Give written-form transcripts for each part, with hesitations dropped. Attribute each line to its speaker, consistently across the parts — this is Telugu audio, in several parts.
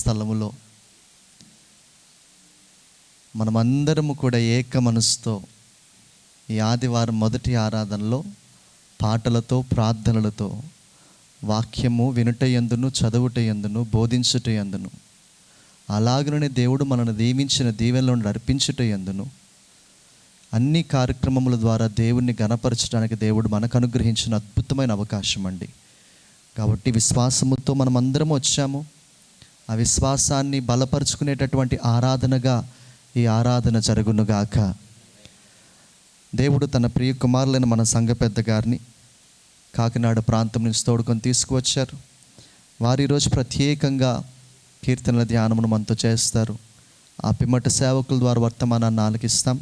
Speaker 1: స్థలములో మనమందరము కూడా ఏక మనసుతో ఈ ఆదివారం మొదటి ఆరాధనలో పాటలతో ప్రార్థనలతో వాక్యము వినుటయందును చదువుటయందును బోధించుటయందును అలాగనే దేవుడు మనల్ని దీవించిన దీవెనలను నడిపించుటయందును అన్ని కార్యక్రమముల ద్వారా దేవుణ్ణి గణపరచడానికి దేవుడు మనకు అనుగ్రహించిన అద్భుతమైన అవకాశం అండి. కాబట్టి విశ్వాసముతో మనం అందరం వచ్చాము. ఆ విశ్వాసాన్ని బలపరుచుకునేటటువంటి ఆరాధనగా ఈ ఆరాధన జరుగునుగాక. దేవుడు తన ప్రియ కుమారులైన మన సంఘ పెద్ద గారిని కాకినాడ ప్రాంతం నుంచి తోడుకొని తీసుకువచ్చారు. వారు ఈరోజు ప్రత్యేకంగా కీర్తనల ధ్యానమును మనతో చేస్తారు. ఆ పిమ్మట సేవకుల ద్వారా వర్తమానాన్ని ఆలకిస్తాం.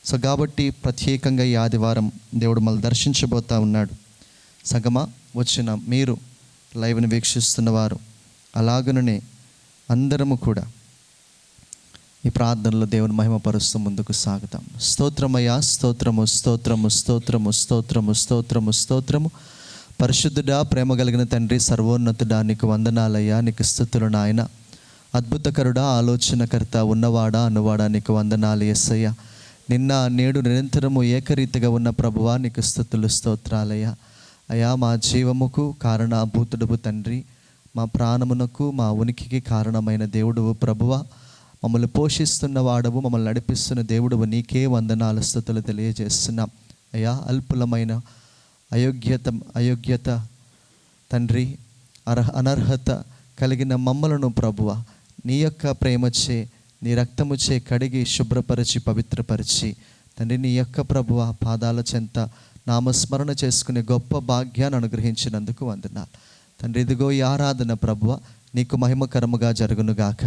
Speaker 1: సో కాబట్టి ప్రత్యేకంగా ఈ ఆదివారం దేవుడు మనల్ని దర్శించబోతా ఉన్నాడు. సంగమా వచ్చిన మీరు, లైవ్ని వీక్షిస్తున్నవారు, అలాగనే అందరము కూడా ఈ ప్రార్థనలో దేవుని మహిమపరుస్తూ ముందుకు సాగుతాం. స్తోత్రమయ్యా, స్తోత్రము స్తోత్రము స్తోత్రము స్తోత్రము స్తోత్రము స్తోత్రము. పరిశుద్ధుడా, ప్రేమ కలిగిన తండ్రి, సర్వోన్నతుడా, నీకు వందనాలయ్యా, నీకు స్తుతులు నాయన. అద్భుతకరుడా, ఆలోచనకర్త, ఉన్నవాడా అనువాడా, నీకు వందనాలు యేసయ్యా. నిన్న నేడు నిరంతరము ఏకరీతిగా ఉన్న ప్రభువా, నీకు స్తుతులు స్తోత్రాలయ్యా. అయ్యా, మా జీవముకు కారణభూతుడువు తండ్రి, మా ప్రాణమునకు మా ఉనికికి కారణమైన దేవుడువు ప్రభువా, మమ్మల్ని పోషిస్తున్న వాడవు, మమ్మల్ని నడిపిస్తున్న దేవుడువు, నీకే వందనాలు స్తుతులు తెలియజేస్తున్నాం. అయ్యా, అల్పులమైన అయోగ్యత తండ్రి, అనర్హత కలిగిన మమ్మలను ప్రభువా నీ యొక్క ప్రేమచే, నీ రక్తముచే కడిగి శుభ్రపరిచి పవిత్రపరిచి తండ్రి, నీ యొక్క ప్రభువా పాదాల చెంత నామస్మరణ చేసుకునే గొప్ప భాగ్యాన్ని అనుగ్రహించినందుకు వందనాలు తండ్రి. ఇదిగో ఈ ఆరాధన ప్రభువా నీకు మహిమకరముగా జరుగునుగాక.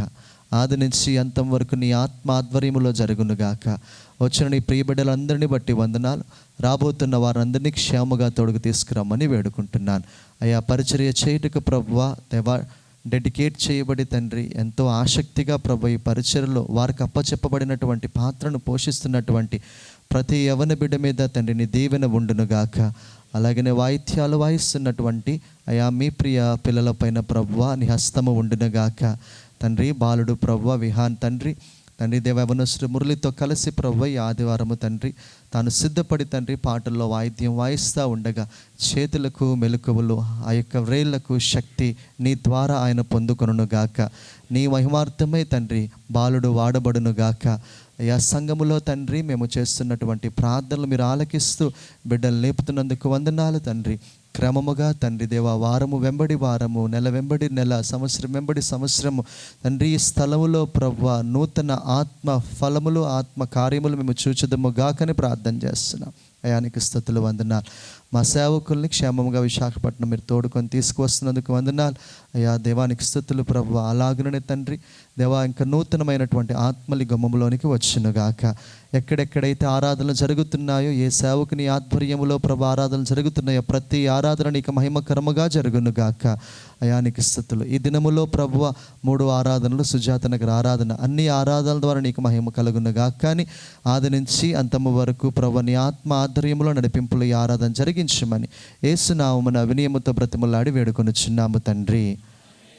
Speaker 1: ఆది నుంచి అంతం వరకు నీ ఆత్మ ఆధ్వర్యములో జరుగునుగాక. వచ్చిన నీ ప్రియబిడ్డలందరినీ బట్టి వందనాలు. రాబోతున్న వారందరినీ క్షేమగా తోడుకు తీసుకురమ్మని వేడుకుంటున్నాను. అయ్యా, పరిచర్య చేయుటకు ప్రభువా దేవా డెడికేట్ చేయబడి తండ్రి ఎంతో ఆసక్తిగా ప్రభు ఈ పరిచర్యలో వారికి అప్పచెప్పబడినటువంటి పాత్రను పోషిస్తున్నటువంటి ప్రతి యవన బిడ్డ మీద తండ్రి నీ దీవెన ఉండునుగాక. అలాగనే వాయిద్యాలు వాయిస్తున్నటువంటి అయా మీ ప్రియ పిల్లలపైన ప్రభువా నీ హస్తము ఉండునుగాక తండ్రి. బాలుడు ప్రభువ విహాన్ తండ్రి దేవ యవనస్తుడు మురళితో కలిసి ప్రభువ ఈ ఆదివారము తండ్రి తాను సిద్ధపడి తండ్రి పాటల్లో వాయిద్యం వాయిస్తూ ఉండగా చేతులకు మెలకువలు, ఆ యొక్క వ్రేళ్లకు శక్తి నీ ద్వారా ఆయన పొందుకొనుగాక. నీ మహిమార్థమై తండ్రి బాలుడు వాడబడునుగాక. అయ్యా, సంఘములో తండ్రి మేము చేస్తున్నటువంటి ప్రార్థనలు మీరు ఆలకిస్తూ బిడ్డలు లేపుతున్నందుకు వందనాలు తండ్రి. క్రమముగా తండ్రి దేవా వారము వెంబడి వారము, నెల వెంబడి నెల, సంవత్సరం వెంబడి సంవత్సరము తండ్రి ఈ స్థలములో ప్రభువా నూతన ఆత్మ ఫలములు, ఆత్మ కార్యములు మేము చూచుదము గాకని ప్రార్థన చేస్తున్నాం. అయానికి స్తుతులు వందనాలు. మా సేవకుల్ని క్షేమంగా విశాఖపట్నం మీరు తోడుకొని తీసుకువస్తున్నందుకు వందనాలు. అయ్యా దేవానికి స్తుతులు ప్రభువా. అలాగనే తండ్రి దేవా ఇంకా నూతనమైనటువంటి ఆత్మలి గమ్మములోనికి వచ్చునుగాక. ఎక్కడెక్కడైతే ఆరాధనలు జరుగుతున్నాయో, ఏ సేవకుని ఆధ్వర్యములో ప్రభు ఆరాధనలు జరుగుతున్నాయో ప్రతి ఆరాధన నీకు మహిమకరముగా జరుగునుగాక. అయానికి స్తుతులు. ఈ దినములో ప్రభువ 3 ఆరాధనలు, సుజాత నగర్ ఆరాధన, అన్ని ఆరాధనల ద్వారా నీకు మహిమ కలుగునుగాక. కానీ ఆది నుంచి అంతము వరకు ప్రభు నీ ఆత్మ ఆధ్వర్యంలో నడిపింపులు ఈ ఆరాధన జరిగించమని యేసు నామమున వినయముతో బ్రతిమలాడి వేడుకొనుచున్నాము తండ్రి.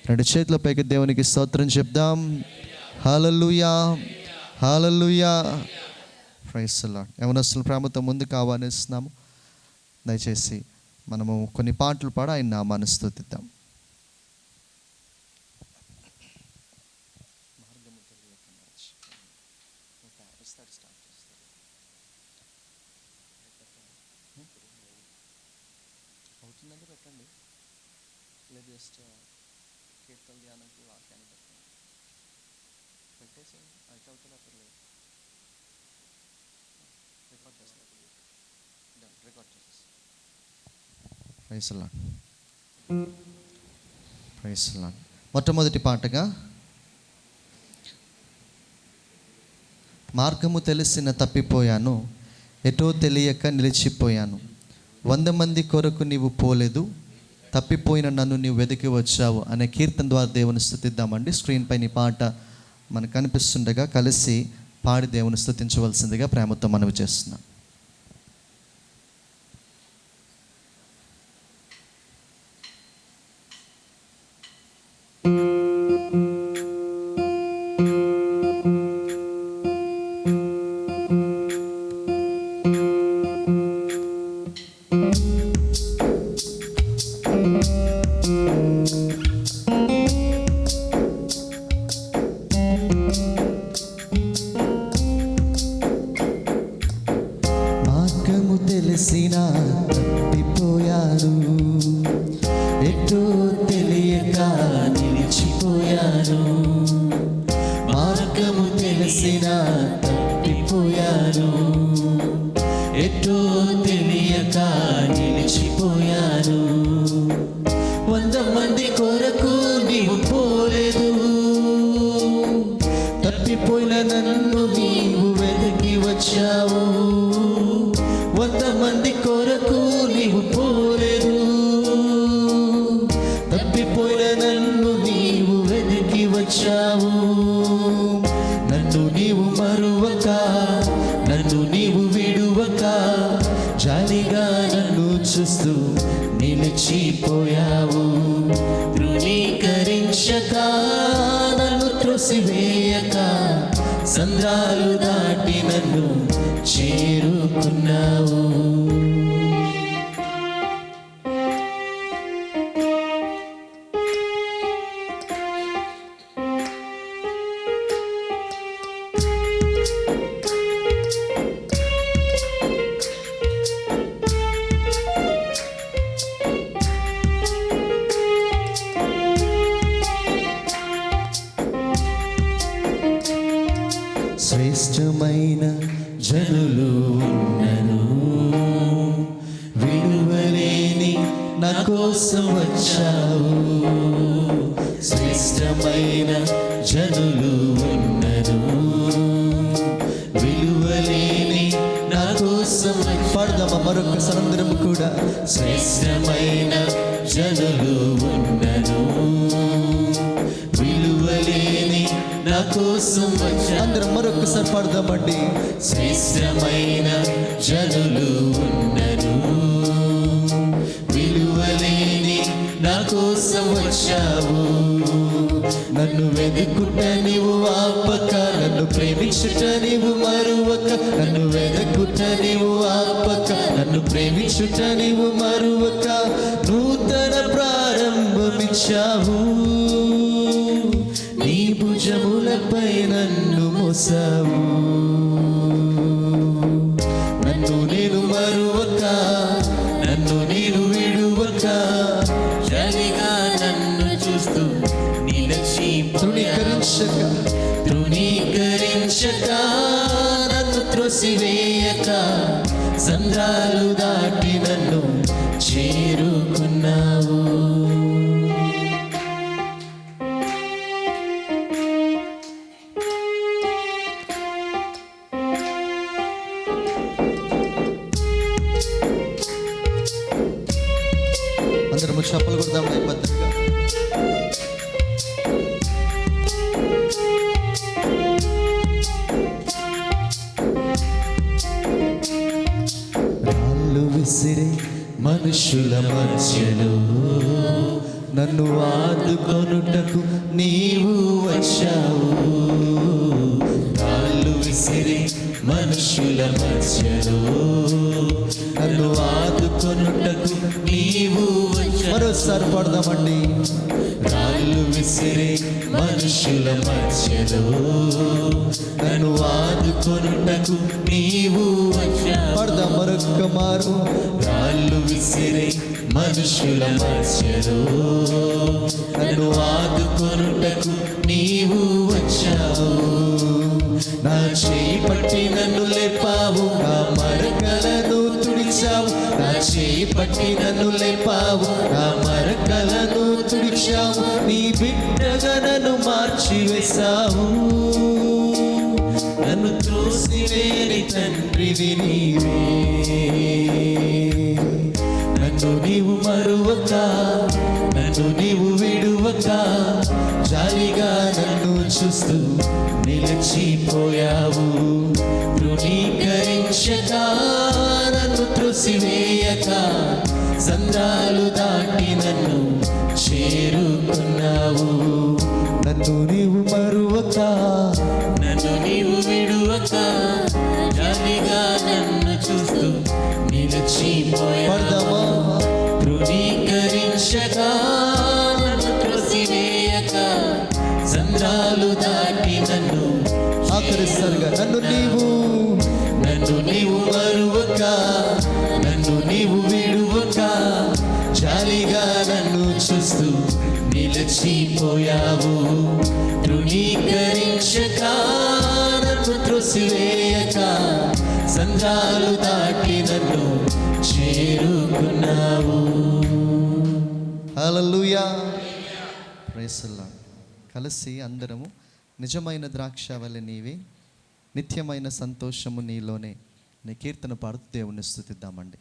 Speaker 1: 2 చేతుల పైకి దేవునికి స్తోత్రం చెప్దాం. Hallelujah, hallelujah. Praise the Lord. యవనస్తుల ప్రేమతో ముందుకు ఆహ్వానిస్తున్నాము. దయచేసి మనము కొన్ని పాటలు పాడి ఆయన నామాన్ని స్తుతిద్దాం. పెట్టండి, లేదు జస్ట్ కీర్తన ధ్యానానికి వాక్యాన్ని పెట్టండి, పెట్టేసి అయితే అవుతుంది అక్కడ లేదు రికార్డ్ చేస్తారు, రికార్డ్ చేసేసి. Praise the Lord, praise the Lord. మొట్టమొదటి పాటగా మార్గము తెలిసిన తప్పిపోయాను, ఎటో తెలియక నిలిచిపోయాను, 100 మంది కొరకు నీవు పోలేదు, తప్పిపోయిన నన్ను నీవు వెతికి వచ్చావు అనే కీర్తన ద్వారా దేవుని స్తుతిద్దామండి. స్క్రీన్ పైన ఈ పాట మనకు కనిపిస్తుండగా కలిసి పాడి దేవుని స్తుతించవలసిందిగా ప్రేమతో మనవి చేస్తున్నాం. తప్పిపోయిన నన్ను నీవు వెతికి వచ్చావు. 100 మంది కొరకు నీవు పోలేదు. తప్పిపోయిన నన్ను నీవు వెతికి వచ్చావు. నన్ను నీవు మరువక, నన్ను నీవు విడువక, జాలిగా నన్ను చూస్తూ నిలిచిపోయావు. ధృవీకరించక, నన్ను త్రోసివేయక, సంద్రాలు దాటి నన్ను చేరుకున్నావు. శ్రేష్టమైన జనులు ఉన్నను, విలువలేని నా కోసం వచ్చావు. శ్రేష్టమైన జనులు ఉన్నను, విలువలేని నా కోసం. పాడదామా మరొకసారి అందరం కూడా. శ్రేష్టమైన జనులు ఉన్నను, విలువలేని నా కోసం వచ్చా. అందరం మరొకసారి పాడదామండి. శ్రేష్టమైన జనులు ఉన్నను, విలువలేని నా కోసం వచ్చావు. నన్ను వెతుకుట నీవు ఆపక, నన్ను ప్రేమించుట నీవు మరువక. నన్ను వెతుకుట నీవు ఆపక, నన్ను ప్రేమించుట నీవు మరువక. నూతన ప్రారంభమిచ్చావు, నీ భుజములపై నన్ను మోసావు. నన్ను నేను మరువక, నన్ను నేను విడువక, జాలిగా నన్ను చూస్తూ తృణీకరించక, తృణీకరించక, నన్ను త్రోసివేయక, సంద్రాలు దాటి నన్ను చేరుకున్నావు. అందరము చప్పలు కొడదాం భద్రంగా. రాళ్ళు విసిరే మనుషుల మధ్యలో నన్ను ఆదుకొనుటకు నీవు వచ్చావు. రాళ్ళు విసిరే మనుషుల మధ్యలో నన్ను ఆదుకొనుటకు నీవు వచ్చావు. మరోసారి పాడదామండి. రాళ్ళు విసిరే మనుషుల మధ్యలో నన్ను ఆదుకొనుటకు నీవు వచ్చావు. పాడదాం మరొక్క మారు. రాళ్ళు విసిరే మనుషుల మధ్యలో నన్ను ఆదుకొనుటకు నీవు వచ్చావు. నా చేయి పట్టి నన్ను లేపావు, నా మరకలను తుడిచావు. నా చేయి పట్టి నన్ను లేపావు, నా మరకలను తుడిచావు. నీ బిడ్డగా నన్ను మార్చివేశావు. నన్ను త్రోసివేని తండ్రివి నీవే. నన్ను నీవు మరువక, నన్ను నీవు విడువక, జాలిగా నన్ను చూస్తూ నిలిచిపోయావు. తృణీకరించక, నన్ను త్రోసివేయక, సంద్రాలు దాటి నన్ను చేరుకున్నావు. నన్ను నీవు మరువక, నన్ను నీవు విడువక, జాలిగా నన్ను చూస్తూ నిలిచిపోయావు. తృణీకరించక, నన్ను త్రోసివేయక, సంద్రాలు దాటి నన్ను. ఆఖరిసరిగా నన్ను నీవు మరువక, నన్ను నీవు విడువక, జాలిగా నన్ను చూస్తూ నిలిచిపోయావు. తృణీకరించక, నన్ను త్రోసివేయక, సంద్రాలు దాటి నన్ను చేరుకున్నావు. హల్లెలూయా. Praise the Lord. కలిసి అందరము నిజమైన ద్రాక్షవల్లి నీవే, నిత్యమైన సంతోషము నీలోనే. నీ కీర్తన పాడుతూ దేవుణ్ణి స్తుతిద్దామండి.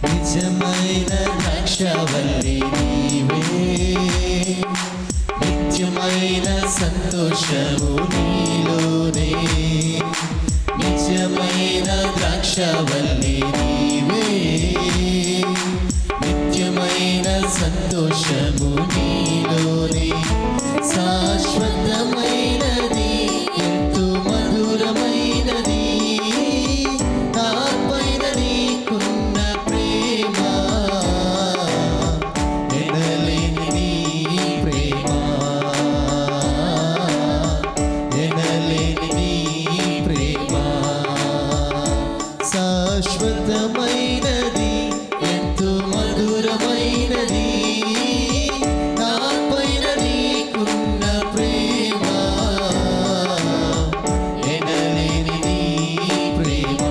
Speaker 2: నిజమైన ద్రాక్షవల్లి నీవే, నిత్యమైన సంతోషము నీలోనే. నిజమైన ద్రాక్షవల్లి నీవే, నిత్యమైన సంతోషము నీలోనే. శాశ్వతమైనది, ఎంతో మధురమైనది, నాపైన నీకున్న ప్రేమ, ఎనలేని నీ ప్రేమ, ఎనలేని నీ ప్రేమ. శాశ్వతమైనది, ఎంతో మధురమైనది, నాపైన నీకున్న ప్రేమ, ఎనలేని నీ ప్రేమ,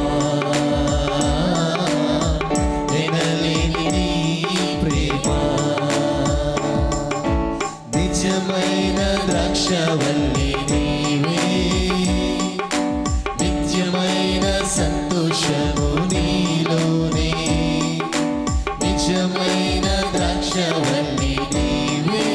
Speaker 2: ఎనలేని నీ ప్రేమ. నిజమైన ద్రాక్షవల్లి నీవే, నిత్యమైన సంతోషము నీలోనే. నిజమైన ద్రాక్షవల్లి నీవే.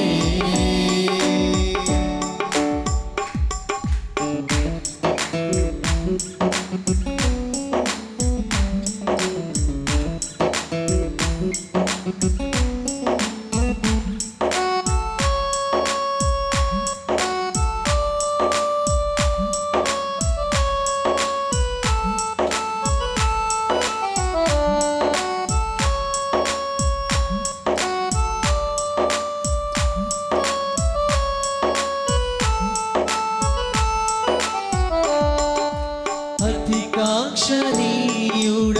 Speaker 2: అతికాంక్షణీయుడ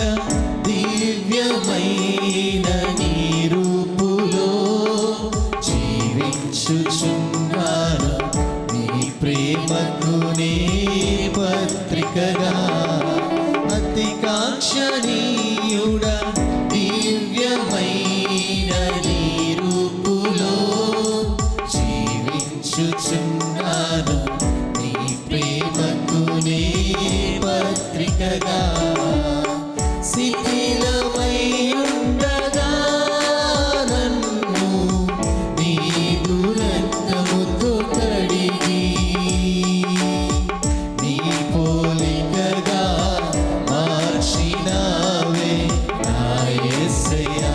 Speaker 2: దివ్యమైన నీ రూపులో జీవించుచున్నాను, నీ ప్రేమకు నే పత్రికగా. అతికాంక్షణీయుడ దివ్యమైన నీ రూపులో జీవించుచున్నాను, నీ ప్రేమకు నే పత్రికగా. శిథిలమై ఉండగా నన్ను నీదు రక్తముతో కడిగి, నీ పోలికగా మార్చినావే నా యేసయ్యా.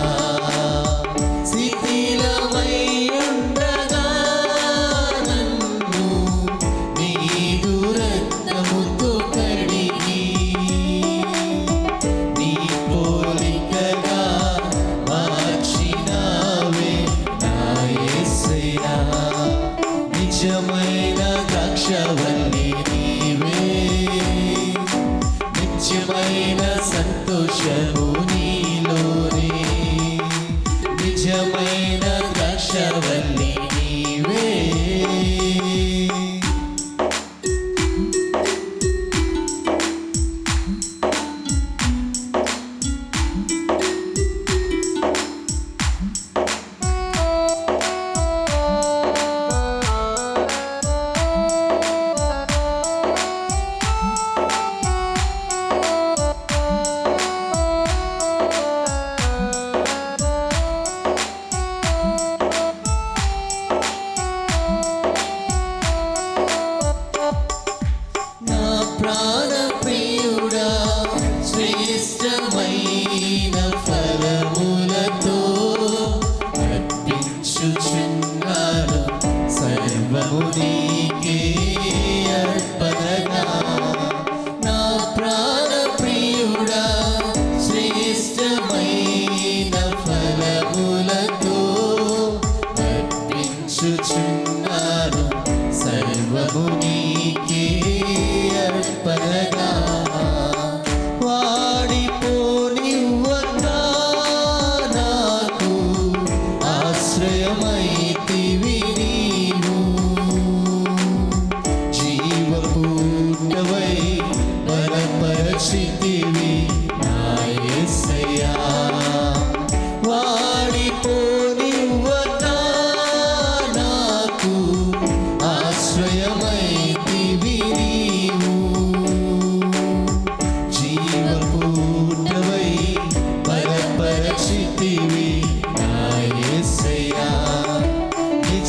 Speaker 2: శిథిలమై ఉండగా నన్ను నీదు రక్తముతో కడిగి, నీ పోలికగా మార్చినావే నా యేసయ్యా. నిజమైన ద్రాక్షవల్లి నీవే, నిత్యమైన సంతోషము నీలోనే. నిజమైన ద్రాక్షవల్లి నీవే.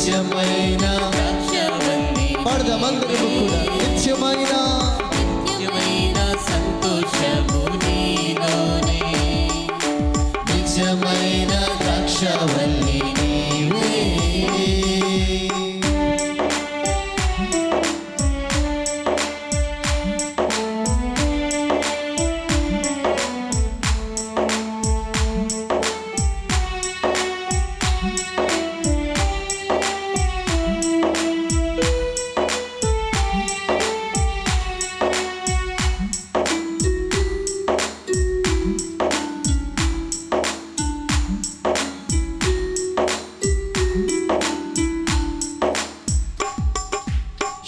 Speaker 2: నిత్యమైన ద్రాక్షవల్లి
Speaker 1: పాడదామందరము కూడా నిత్యమైన
Speaker 2: నిత్యమైన సంతోషము నీలోనే నిజమైన ద్రాక్షవల్లి నీవే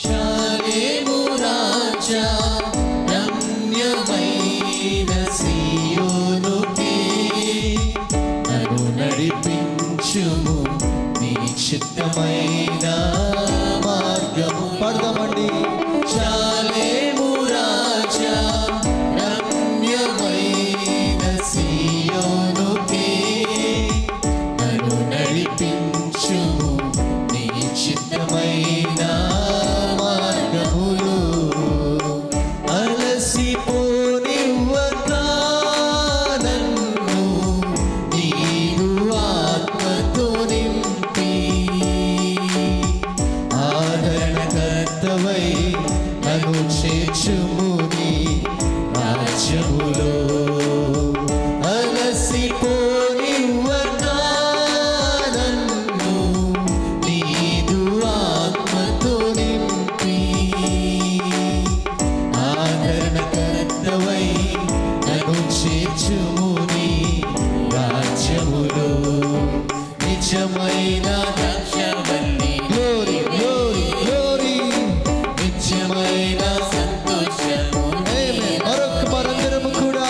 Speaker 2: శాలేము రాజా రమ్యమైన సీయోనుకే నన్ను నడిపించుము నీ చిత్తమైన మార్గము
Speaker 1: పాడదామండి.
Speaker 2: శాలేము రాజా రమ్యమైన సీయోనుకే నన్ను నడిపించుము నీ చిత్తమైన మార్గములు అలసిపోనివ్వక నన్ను నీరు ఆత్మతో నింపి ఆదరణకర్తవై నన్ను చేర్చుము నీ రాజ్యములో అలసిపోనివ్వక నన్ను నీరు ఆత్మతో నింపి ఆదరణకర్తవై నన్ను చేర్చుము నీ రాజ్యములో నిజమైన ద్రాక్షవల్లి
Speaker 1: గ్లోరీ గ్లోరీ గ్లోరీ.
Speaker 2: నిత్యమైన సంతోషము
Speaker 1: ఆమేన్. మరొక మరందరము కూడా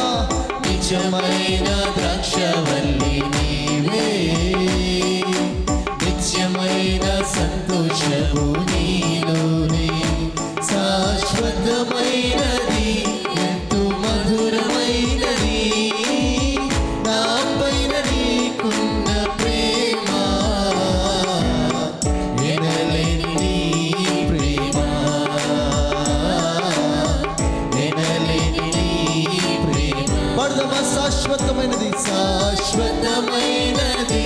Speaker 2: నిజమైన ద్రాక్షవల్లి నీవే నిత్యమైన సంతోషము నీలోనే శాశ్వతమైనది ఎంతో మధురమైనది నాపైన నీకున్న ప్రేమ ఎనలేని నీ ప్రేమ ఎనలేని నీ ప్రేమ
Speaker 1: పాడదామా. శాశ్వతమైనది
Speaker 2: శాశ్వతమైనది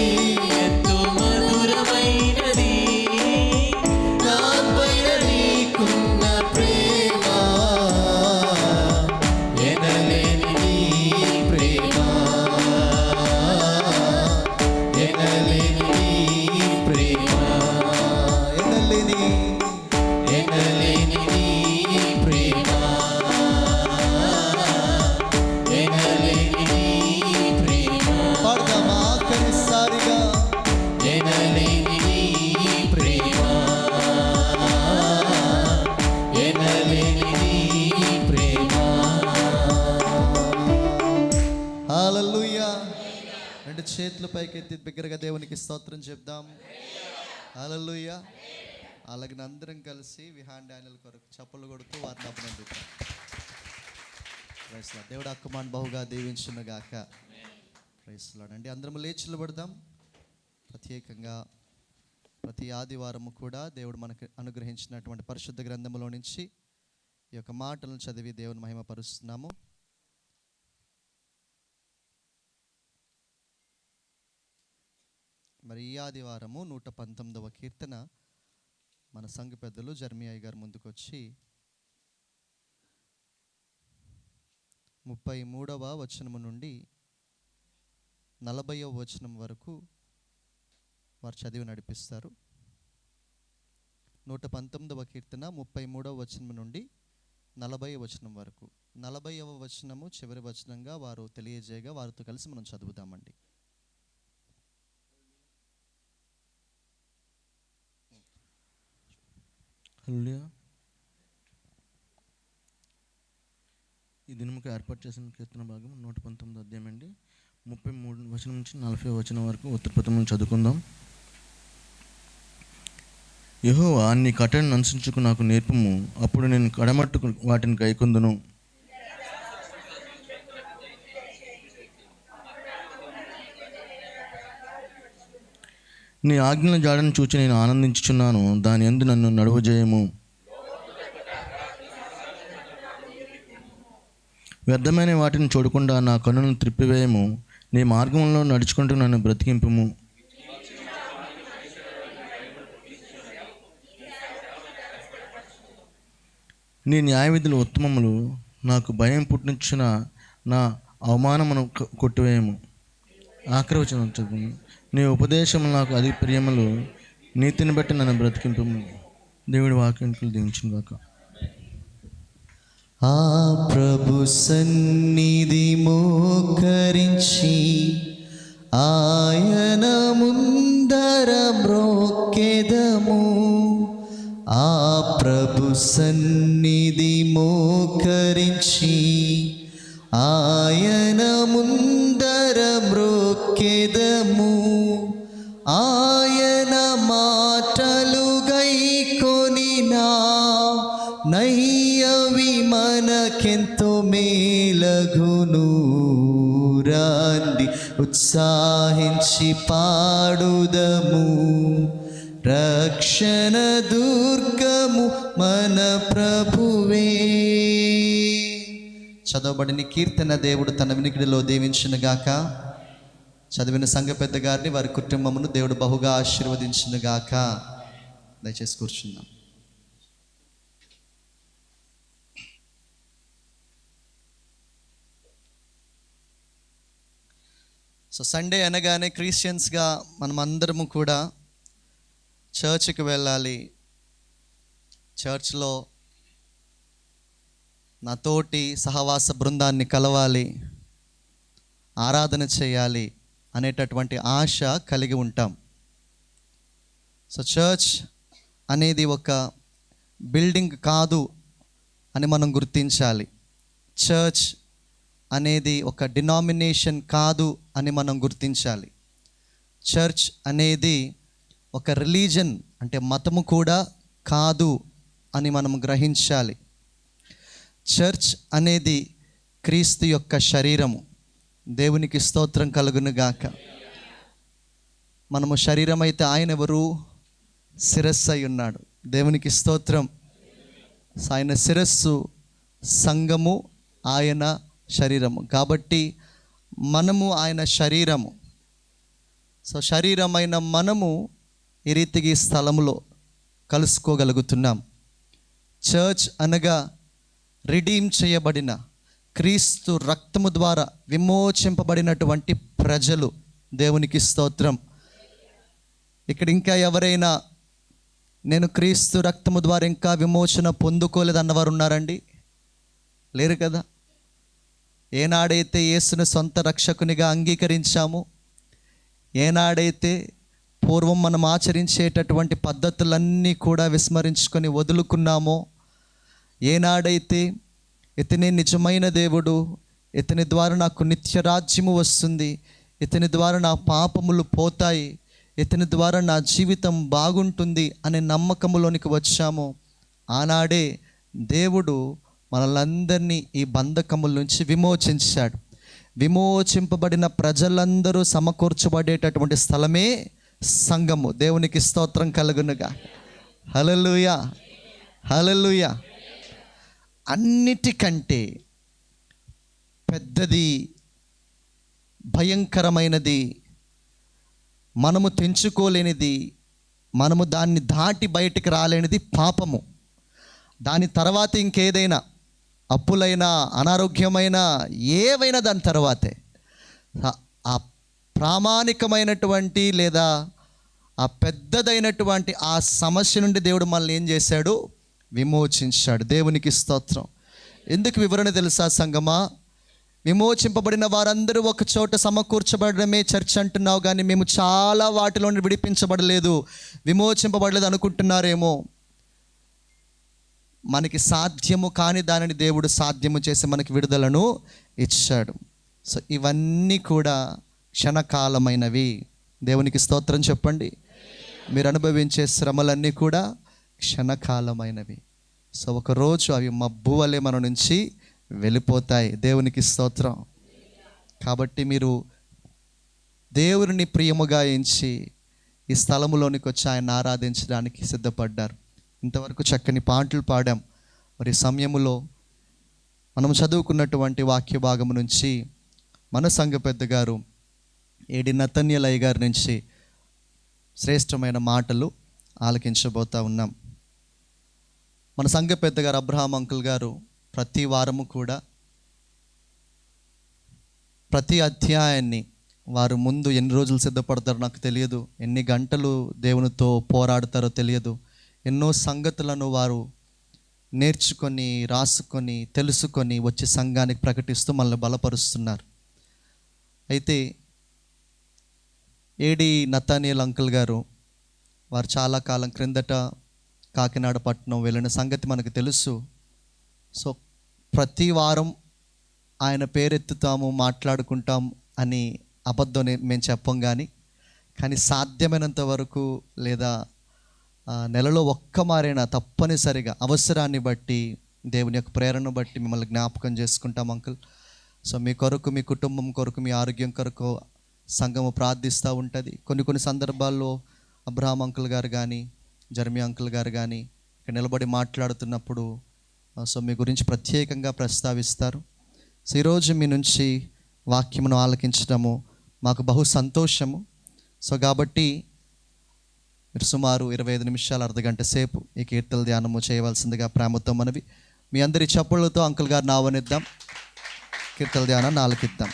Speaker 2: ఎంతో మధురమైనది నాపైన నీకున్న ప్రేమ ఎనలేని నీ ప్రేమ ఎనలేని నీ ప్రేమ
Speaker 1: ఎన్నలేని
Speaker 2: ఎనలేని నీ ప్రేమ ఎనలేని నీ ప్రేమ
Speaker 1: పాడదామా. ఆఖరిసారిగా
Speaker 2: ఎనలేని నీ ప్రేమ ఎనలేని నీ ప్రేమ
Speaker 1: హల్లెలూయా. రెండు చేతులు పైకెత్తి బిగ్గరగా దేవునికి స్తోత్రం చెప్దాం. హల్లెలూయా. అలాగే అందరం కలిసి విహాన్ డానియల్ కొరకు చప్పలు కొడుతూ వారిని అభినందిద్దాం. Price lord. దేవుడు ఆ కుమారుని బహుగా దీవించునుగాక. ప్రైస్ లార్డ్ అండి. అందరం లేచి నిలబడదాం. ప్రత్యేకంగా ప్రతి ఆదివారము కూడా దేవుడు మనకు అనుగ్రహించినటువంటి పరిశుద్ధ గ్రంథములో నుంచి ఈ యొక్క మాటలను చదివి దేవుని మహిమపరుస్తున్నాము. మరి ఈ ఆదివారము 119వ కీర్తన మన సంఘ పెద్దలు జర్మియా గారు ముందుకొచ్చి 33వ వచనము నుండి 40వ వచనం వరకు వారు చదివి నడిపిస్తారు. 119వ కీర్తన 33వ వచనం నుండి 40వ వచనం వరకు. 40వ వచనము చివరి వచనంగా వారు తెలియజేయగా వారితో కలిసి మనం చదువుతామండి.
Speaker 3: హల్లెలూయా. ఈ దినముకు ఏర్పాటు చేసిన కీర్తన భాగం 119 అధ్యాయం అండి. 33 వచనం నుంచి 40 వచనం వరకు ఉత్తరపథం చదువుకుందాం. యెహోవా నీ కట్టడను అనుసరించుకు నాకు నేర్పుము, అప్పుడు నేను కడమట్టుకు వాటిని గైకొందును. నీ ఆజ్ఞల జాడను చూచి నేను ఆనందించుచున్నాను, దాని యందు నన్ను నడువజేయము. వ్యర్థమైన వాటిని చూడకుండా నా కన్నులను త్రిప్పివేయము. నీ మార్గంలో నడుచుకుంటూ నన్ను బ్రతికింపుము. నీ న్యాయవిధులు ఉత్తమములు, నాకు భయం పుట్టించిన నా అవమానమును కొట్టివేయము. ఆక్రవచనం చదువు. నీ ఉపదేశము నాకు అధిక ప్రియములు, నీతిని బట్టి నన్ను బ్రతికింపుము. దేవుడి వాక్యంకులు దీవించును గాక.
Speaker 1: ఆ ప్రభు సన్నిధి మోకరించి ఆయన ముందర మ్రోక్కెదము. ఆ ప్రభు సన్నిధి మోకరించి ఆయన ముందర మ్రోక్కెదము. ఆయన మాటలు గైకొనినా నయ్యవి మనకెంతో మేలగును. రండి ఉత్సాహించి పాడుదము. రక్షణ దుర్గము మన ప్రభువే. చదవబడిన కీర్తన దేవుడు తన వినికిడిలో దీవించునుగాక. చదివిన సంఘ పెద్ద గారిని వారి కుటుంబమును దేవుడు బహుగా ఆశీర్వదించునుగాక. దయచేసి కూర్చున్నాం. సో సండే అనగానే క్రిస్టియన్స్గా మనమందరము కూడా చర్చ్కి వెళ్ళాలి, చర్చ్లో నాతోటి సహవాస బృందాన్ని కలవాలి, ఆరాధన చేయాలి అనేటటువంటి ఆశ కలిగి ఉంటాం. సో చర్చ్ అనేది ఒక బిల్డింగ్ కాదు అని మనం గుర్తించాలి. చర్చ్ అనేది ఒక డినామినేషన్ కాదు అని మనం గుర్తించాలి. చర్చ్ అనేది ఒక రిలీజన్ అంటే మతము కూడా కాదు అని మనం గ్రహించాలి. చర్చ్ అనేది క్రీస్తు యొక్క శరీరము. దేవునికి స్తోత్రం కలుగునుగాక. మనము శరీరం అయితే ఆయన ఎవరు? శిరస్సు అయి ఉన్నాడు. దేవునికి స్తోత్రం. ఆయన శిరస్సు, సంఘము ఆయన శరీరము. కాబట్టి మనము ఆయన శరీరము. సో శరీరమైన మనము ఈ రీతిగా ఈ స్థలంలో కలుసుకోగలుగుతున్నాం. చర్చ్ అనగా రిడీమ్ చేయబడిన, క్రీస్తు రక్తము ద్వారా విమోచింపబడినటువంటి ప్రజలు. దేవునికి స్తోత్రం. ఇక్కడ ఇంకా ఎవరైనా నేను క్రీస్తు రక్తము ద్వారా ఇంకా విమోచన పొందుకోలేదు అన్నవారు ఉన్నారండి? లేరు కదా. ఏనాడైతే యేసుని సొంత రక్షకునిగా అంగీకరించామో, ఏనాడైతే పూర్వం మనం ఆచరించేటటువంటి పద్ధతులన్నీ కూడా విస్మరించుకొని వదులుకున్నామో, ఏనాడైతే ఇతనే నిజమైన దేవుడు, ఇతని ద్వారా నాకు నిత్యరాజ్యము వస్తుంది, ఇతని ద్వారా నా పాపములు పోతాయి, ఇతని ద్వారా నా జీవితం బాగుంటుంది అనే నమ్మకములోనికి వచ్చామో, ఆనాడే దేవుడు మనలందరినీ ఈ బంధకముల నుంచి విమోచించాడు. విమోచింపబడిన ప్రజలందరూ సమకూర్చబడేటటువంటి స్థలమే సంఘము. దేవునికి స్తోత్రం కలుగునుగా. హల్లెలూయా, హల్లెలూయా. అన్నిటికంటే పెద్దది, భయంకరమైనది, మనము తెంచుకోలేనిది, మనము దాన్ని దాటి బయటికి రాలేనిది పాపము. దాని తర్వాత ఇంకేదైనా, అప్పులైనా, అనారోగ్యమైనా, ఏవైనా దాని తర్వాతే. ఆ ప్రామాణికమైనటువంటి లేదా ఆ పెద్దదైనటువంటి ఆ సమస్య నుండి దేవుడు మనల్ని ఏం చేశాడు? విమోచించాడు. దేవునికి స్తోత్రం. ఎందుకు వివరణ తెలుసా సంగమా? విమోచింపబడిన వారందరూ ఒక చోట సమకూర్చబడమే చర్చ్ అంటున్నావు, కానీ మేము చాలా వాటిలో విడిపించబడలేదు, విమోచింపబడలేదు అనుకుంటున్నారేమో. మనకి సాధ్యము కాని దానిని దేవుడు సాధ్యము చేసి మనకి విడుదలను ఇచ్చాడు. సో ఇవన్నీ కూడా క్షణకాలమైనవి. దేవునికి స్తోత్రం చెప్పండి. మీరు అనుభవించే శ్రమలన్నీ కూడా క్షణకాలమైనవి. సో ఒకరోజు అవి మబ్బు వలె మన నుంచి వెళ్ళిపోతాయి. దేవునికి స్తోత్రం. కాబట్టి మీరు దేవుని ప్రియముగా ఎంచి ఈ స్థలములోనికి వచ్చి ఆయన ఆరాధించడానికి సిద్ధపడ్డారు. ఇంతవరకు చక్కని పాటలు పాడాం. మరి సమయములో మనం చదువుకున్నటువంటి వాక్య భాగము నుంచి మన సంఘ పెద్ద గారు ఏడి నతన్యలయ్య గారి నుంచి శ్రేష్టమైన మాటలు ఆలకించబోతా ఉన్నాం. మన సంఘ పెద్ద గారు అబ్రహాం అంకుల్ గారు ప్రతి వారము కూడా ప్రతి అధ్యాయాన్ని వారు ముందు ఎన్ని రోజులు సిద్ధపడతారో నాకు తెలియదు, ఎన్ని గంటలు దేవునితో పోరాడతారో తెలియదు. ఎన్నో సంగతులను వారు నేర్చుకొని, రాసుకొని, తెలుసుకొని వచ్చి సంఘానికి ప్రకటిస్తూ మనల్ని బలపరుస్తున్నారు. అయితే ఏడి నతానియల్ అంకుల్ గారు వారు చాలా కాలం క్రిందట కాకినాడ పట్టణం వెళ్ళిన సంగతి మనకు తెలుసు. సో ప్రతి వారం ఆయన పేరెత్తుతాము, మాట్లాడుకుంటాం అని అబద్ధం మేము చెప్పం. కానీ సాధ్యమైనంత వరకు లేదా నెలలో ఒక్కమారైనా తప్పనిసరిగా అవసరాన్ని బట్టి, దేవుని యొక్క ప్రేరణను బట్టి మిమ్మల్ని జ్ఞాపకం చేసుకుంటాం అంకుల్. సో మీ కొరకు, మీ కుటుంబం కొరకు, మీ ఆరోగ్యం కొరకు సంఘము ప్రార్థిస్తూ ఉంటుంది. కొన్ని సందర్భాల్లో అబ్రహాం అంకుల్ గారు కానీ, జర్మీ అంకుల్ గారు కానీ ఇక్కడ నిలబడి మాట్లాడుతున్నప్పుడు సో మీ గురించి ప్రత్యేకంగా ప్రస్తావిస్తారు. సో ఈరోజు మీ నుంచి వాక్యమును ఆలకించడము మాకు బహు సంతోషము. సో కాబట్టి మీరు సుమారు 25 నిమిషాలు, అర్ధగంట సేపు ఈ కీర్తన ధ్యానము చేయవలసిందిగా ప్రేమతో మనవి. మీ అందరి చప్పుళ్ళతో అంకుల్ గారిని ఆహ్వానిద్దాం, కీర్తన ధ్యానాన్ని ఆలకిద్దాం.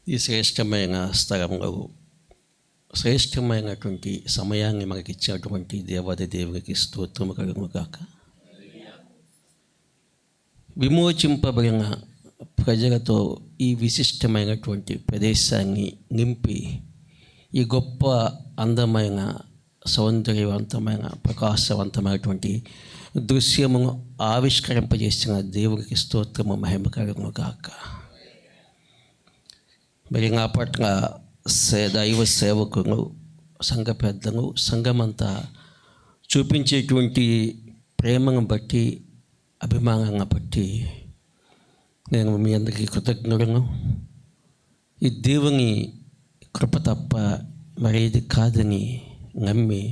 Speaker 4: ఈ శ్రేష్టమైన స్థలంలో శ్రేష్టమైనటువంటి సమయాన్ని మనకి ఇచ్చినటువంటి దేవాది దేవునికి స్తోత్రము కలుగును గాక. విమోచింపబడిన ప్రజలతో ఈ విశిష్టమైనటువంటి ప్రదేశాన్ని నింపి ఈ గొప్ప అందమైన, సౌందర్యవంతమైన, ప్రకాశవంతమైనటువంటి దృశ్యమును ఆవిష్కరింపజేసిన దేవునికి స్తోత్రము, మహిమ కలుగును గాక. మరి నా పట్ల దైవ సేవకులు, సంఘ పెద్దలు, సంఘమంతా చూపించేటువంటి ప్రేమను బట్టి, అభిమానాన్ని బట్టి నేను మీ అందరికీ కృతజ్ఞులను. ఈ దేవుని కృప తప్ప మరేది కాదని నమ్మి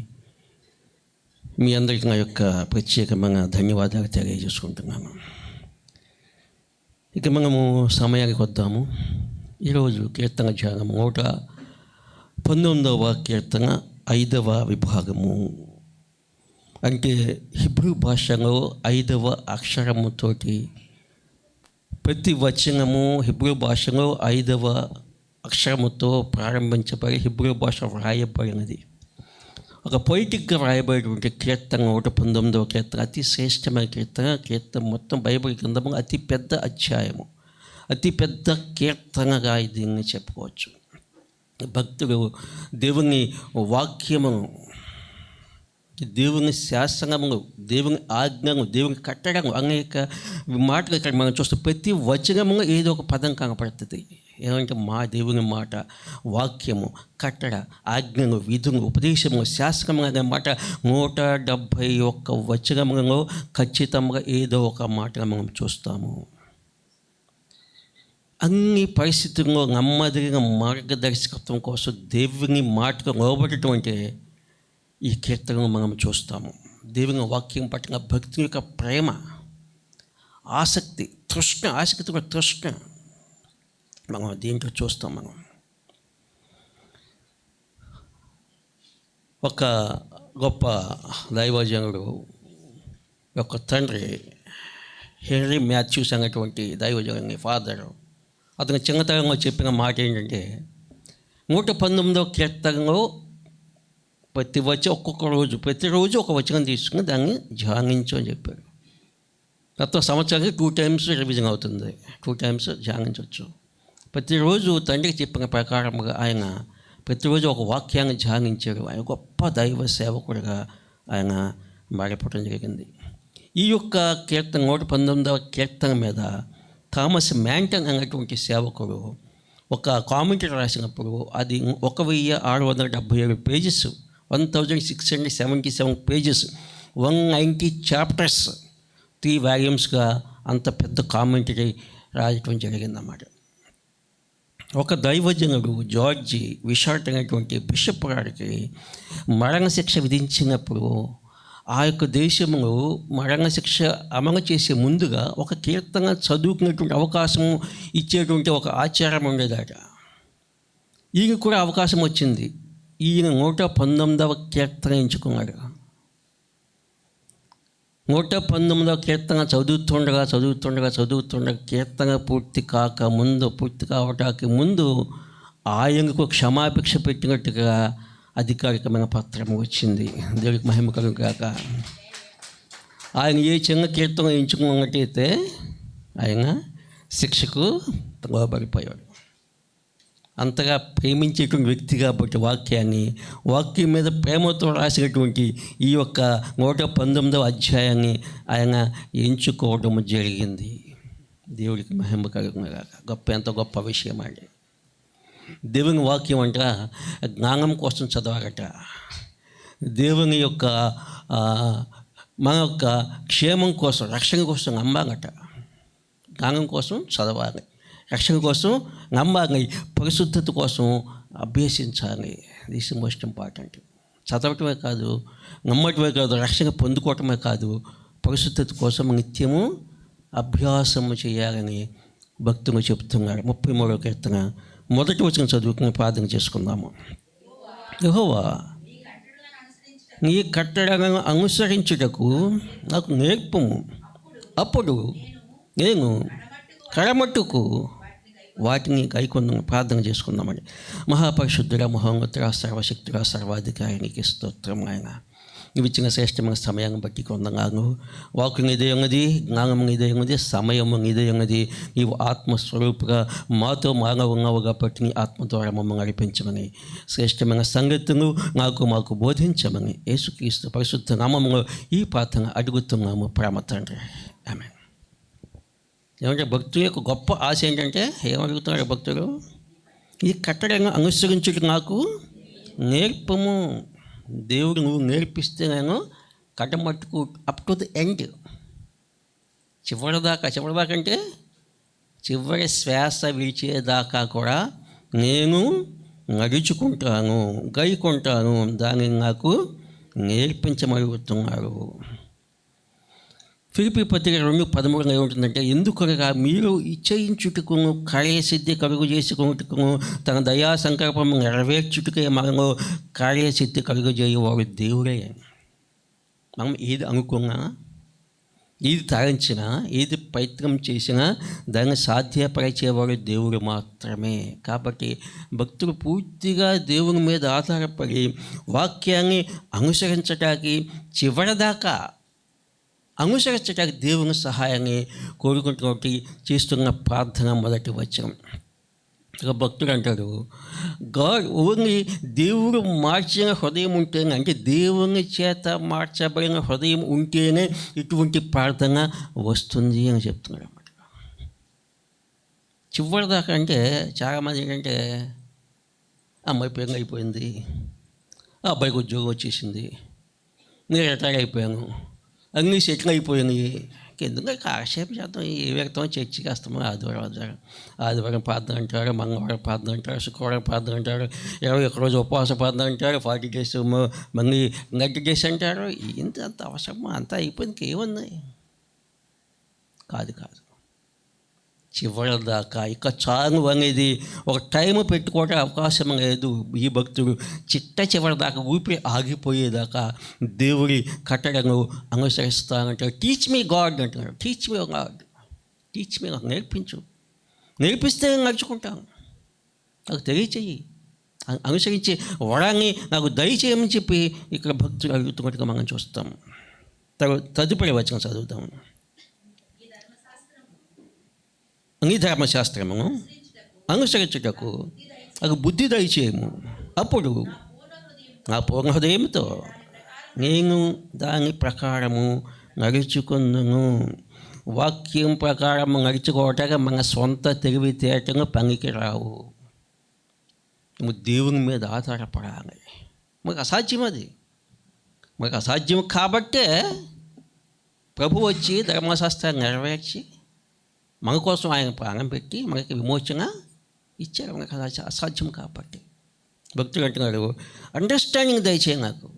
Speaker 4: మీ అందరికీ నా యొక్క ప్రత్యేకమైన ధన్యవాదాలు తెలియజేసుకుంటున్నాను. ఇక మనము సమయానికి వద్దాము. ఈరోజు కీర్తన ధ్యానం 119వ కీర్తన 5వ విభాగము. అంటే హిబ్రూ భాషలో 5వ అక్షరముతోటి ప్రతి వచనము హిబ్రూ భాషలో 5వ అక్షరముతో ప్రారంభించబడి హిబ్రూ భాష వ్రాయబడినది. ఒక పొయిటిక్గా వ్రాయబడినటువంటి కీర్తన 119వ కీర్తన అతి శ్రేష్టమైన కీర్తన మొత్తం బైబిల్ గ్రంథంలో అతి పెద్ద అధ్యాయము, అతి పెద్ద కీర్తనగా దీన్ని చెప్పుకోవచ్చు. భక్తులు దేవుని వాక్యమును, దేవుని శాసనములు, దేవుని ఆజ్ఞను, దేవుని కట్టడము, అనేక మాటలు ఇక్కడ మనం చూస్తాం. ప్రతి వచనములో ఏదో ఒక పదం కనపడుతుంది. ఏమంటే మా దేవుని మాట, వాక్యము, కట్టడ, ఆజ్ఞను, విధులు, ఉపదేశము, శాసనము అనే మాట 171 వచనములలో ఖచ్చితంగా ఏదో ఒక మాటగా మనం చూస్తాము. అన్ని పరిస్థితుల్లో నెమ్మదిగా మార్గదర్శకత్వం కోసం దేవుని మాటకు లోబడటం అంటే ఈ కీర్తనలో మనం చూస్తాము. దేవుని వాక్యం పట్ల భక్తి యొక్క ప్రేమ, ఆసక్తి, ఆసక్తి కూడా తృష్ణ మనం దీంట్లో చూస్తాం. మనం ఒక గొప్ప దైవజనుడు యొక్క తండ్రి హెన్రీ మాథ్యూస్ అనేటువంటి దైవజనుని ఫాదరు, అతను చిన్నతనంలో చెప్పిన మాట ఏంటంటే 119వ కీర్తనలో ప్రతిరోజు ఒక వచనం తీసుకుని దాన్ని ధ్యానించు అని చెప్పాడు. మొత్తం సంవత్సరానికి 2 times రివిజన్ అవుతుంది, 2 times ధ్యానించవచ్చు. ప్రతిరోజు తండ్రికి చెప్పిన ప్రకారంగా ఆయన ప్రతిరోజు ఒక వాక్యాన్ని ధ్యానించాడు. ఆయన గొప్ప దైవ సేవకుడిగా ఆయన మారిపోవడం జరిగింది. ఈ యొక్క కీర్తన 119వ కీర్తన మీద థామస్ మ్యాంటన్ అనేటువంటి సేవకుడు ఒక కామెంటరీ రాసినప్పుడు అది 1677 పేజెస్, 1677 పేజెస్, 190 చాప్టర్స్, 3 వాల్యూమ్స్గా అంత పెద్ద కామెంటరీ రాయటం జరిగిందన్నమాట. ఒక దైవజనుడు జార్జి విషార్ట్ అనేటువంటి బిషప్ గారికి మరణశిక్ష విధించినప్పుడు ఆ యొక్క దేశంలో మరణశిక్ష అమలు చేసే ముందుగా ఒక కీర్తన చదువుకునేటువంటి అవకాశం ఇచ్చేటువంటి ఒక ఆచారం ఉండేదట. ఈయన కూడా అవకాశం వచ్చింది. ఈయన 119వ కీర్తన ఎంచుకున్నాడు. 119వ కీర్తన చదువుతుండగా కీర్తన పూర్తి కావటానికి ముందు ఆయనకు క్షమాభిక్ష పెట్టినట్టుగా అధికారికమైన పత్రం వచ్చింది. దేవుడికి మహిమ కలుగు గాక. ఆయన ఏ చిన్న కీర్తన ఎంచుకున్నట్టయితే ఆయన శిక్షకు లోబడిపోయాడు. అంతగా ప్రేమించేటువంటి వ్యక్తి కాబట్టి వాక్యం మీద ప్రేమతో రాసినటువంటి ఈ యొక్క 119వ అధ్యాయాన్ని ఆయన ఎంచుకోవడం జరిగింది. దేవుడికి మహిమ కలుగుగాక. ఎంతో గొప్ప విషయం అండి. దేవుని వాక్యం అంట జ్ఞానం కోసం చదవాలట. దేవుని యొక్క మన యొక్క క్షేమం కోసం, రక్షణ కోసం నమ్మాలట. జ్ఞానం కోసం చదవాలి, రక్షణ కోసం నమ్మాలి, పరిశుద్ధత కోసం అభ్యసించాలి. This is most important. చదవటమే కాదు, నమ్మటమే కాదు, రక్షణ పొందుకోవటమే కాదు, పరిశుద్ధత కోసం నిత్యము అభ్యాసము చేయాలని భక్తులు చెప్తున్నారు. 33వ కీర్తన 1వ వచనం చదువుకుని ప్రార్థన చేసుకుందాము. యెహోవా, నీ కట్టడలను అనుసరించుటకు నాకు నేర్పుము. అప్పుడు నేను కడమట్టుకు వాటిని గైకొందును. ప్రార్థన చేసుకుందామని. మహాపరిశుద్ధుడ, మహోన్నతుడ, సర్వశక్తుడ, సర్వాధికారికి స్తోత్రం. ఆయన ఇవి ఇచ్చిన శ్రేష్టమైన సమయాన్ని బట్టి కొందగాను. వాకు నీదే ఉన్నది, జ్ఞానం నీదే ఉన్నది, సమయము నీదే ఉన్నది. నీవు ఆత్మస్వరూపుగా మాతో ఉన్నావు కాబట్టి నీ ఆత్మ ద్వారా మమ్మల్ని నడిపించమని, శ్రేష్టమైన సంగతులు మాకు బోధించమని యేసుక్రీస్తు పరిశుద్ధ నామములో ఈ ప్రార్థన అడుగుతున్నాము ప్రేమ తండ్రి. ఆమేన్. ఏమంటే భక్తుల యొక్క గొప్ప ఆశ ఏంటంటే, ఏమడుగుతున్నారు భక్తులు? ఈ కట్టడలను అనుసరించుట నాకు నేర్పము. దేవుడు నువ్వు నేర్పిస్తే నేను కట్టమట్టుకు అప్ టు ది ఎండ్, చివరిదాకా అంటే చివరి శ్వాస విడిచేదాకా కూడా నేను నడుచుకుంటాను, గైకుంటాను. దానిని నాకు నేర్పించమడుగుతున్నారు. ఫిలిప్పీ పత్రిక 2:13 ఏముంటుందంటే, ఎందుకనగా మీరు ఇచ్చయించుటకును కార్యసిద్ధి కలుగు చేసుకున్నట్టుకును తన దయా సంకల్పము నెరవేర్చుటకే మనలో కార్యసిద్ధి కలుగు చేయవాడు దేవుడే. మనం ఏది అనుకున్నా, ఏది తలంచినా, ఏది ప్రయత్నం చేసినా దాన్ని సాధ్యపరిచేవాడు దేవుడు మాత్రమే. కాబట్టి భక్తులు పూర్తిగా దేవుని మీద ఆధారపడి వాక్యాన్ని అనుసరించడానికి, చివరిదాకా అనుసరించడానికి దేవుని సహాయాన్ని కోరుకుంటున్నటువంటి చేస్తున్న ప్రార్థన మొదటి వచనం. ఒక భక్తుడు అంటాడు, గాడ్ ఓన్లీ దేవుడు మార్చిన హృదయం ఉంటేనే, అంటే దేవుని చేత మార్చబడిన హృదయం ఉంటేనే ఇటువంటి ప్రార్థన వస్తుంది అని చెప్తున్నాడు అన్నమాట. చివరిదాకా అంటే చాలామంది ఏంటంటే, అమ్మాయి పెళ్ళి అయిపోయింది, ఆ అబ్బాయికి ఉద్యోగం వచ్చేసింది, నేను రిటైర్ అయిపోయాను, అన్నీ సెటిల్ అయిపోయినాయి, ఎందుకంటే కాసేపు చేద్దాం, ఏ వ్యక్తం చర్చికి వస్తామో ఆదివారం ప్రార్థన అంటారు, మంగళవారం ప్రార్థన అంటారు, శుక్రవారం ప్రార్థన అంటారు, 21 రోజు ఉపవాస ప్రార్థన అంటారు, 40 days మళ్ళీ 90 days అంటారు. అంత అవసరమో, అంతా అయిపోయింది, ఏమున్నాయి? కాదు, చివరిదాకా ఇక చాలు అనేది ఒక టైం పెట్టుకోవడం అవకాశం లేదు. ఈ భక్తుడు చివరిదాకా ఊపిరి ఆగిపోయేదాకా దేవుడి కట్టడను అనుసరిస్తానంటాడు. టీచ్ మీ గాడ్ అంటున్నాడు. టీచ్ మీ గాడ్, నాకు నేర్పిస్తే నడుచుకుంటాను, నాకు తెలియచేయి, అనుసరించి వరాన్ని నాకు దయచేయమని చెప్పి ఇక్కడ భక్తులు అడుగుతున్నట్టుగా మనం చూస్తాం. తదుపరి వచనం చదువుతాము. నీ ధర్మశాస్త్రమును అనుసరించుటకు నాకు బుద్ధి దయచేయము. అప్పుడు నా పూర్ణ హృదయంతో నేను దాని ప్రకారము నడుచుకుందును. వాక్యం ప్రకారం నడుచుకోవటానికి మన సొంత తెలివితేటలు పనికి రావు. నువ్వు దేవుని మీద ఆధారపడాలి. మనకు అసాధ్యం అది. మనకు అసాధ్యం కాబట్టే ప్రభు వచ్చి ధర్మశాస్త్రాన్ని నెరవేర్చి మన కోసం ఆయన ప్రాణం పెట్టి మనకి విమోచన ఇచ్చారు. మనకు అసాధ్యం కాబట్టి భక్తులు అంటున్నాడు, అండర్స్టాండింగ్ దయచేయి, నాకు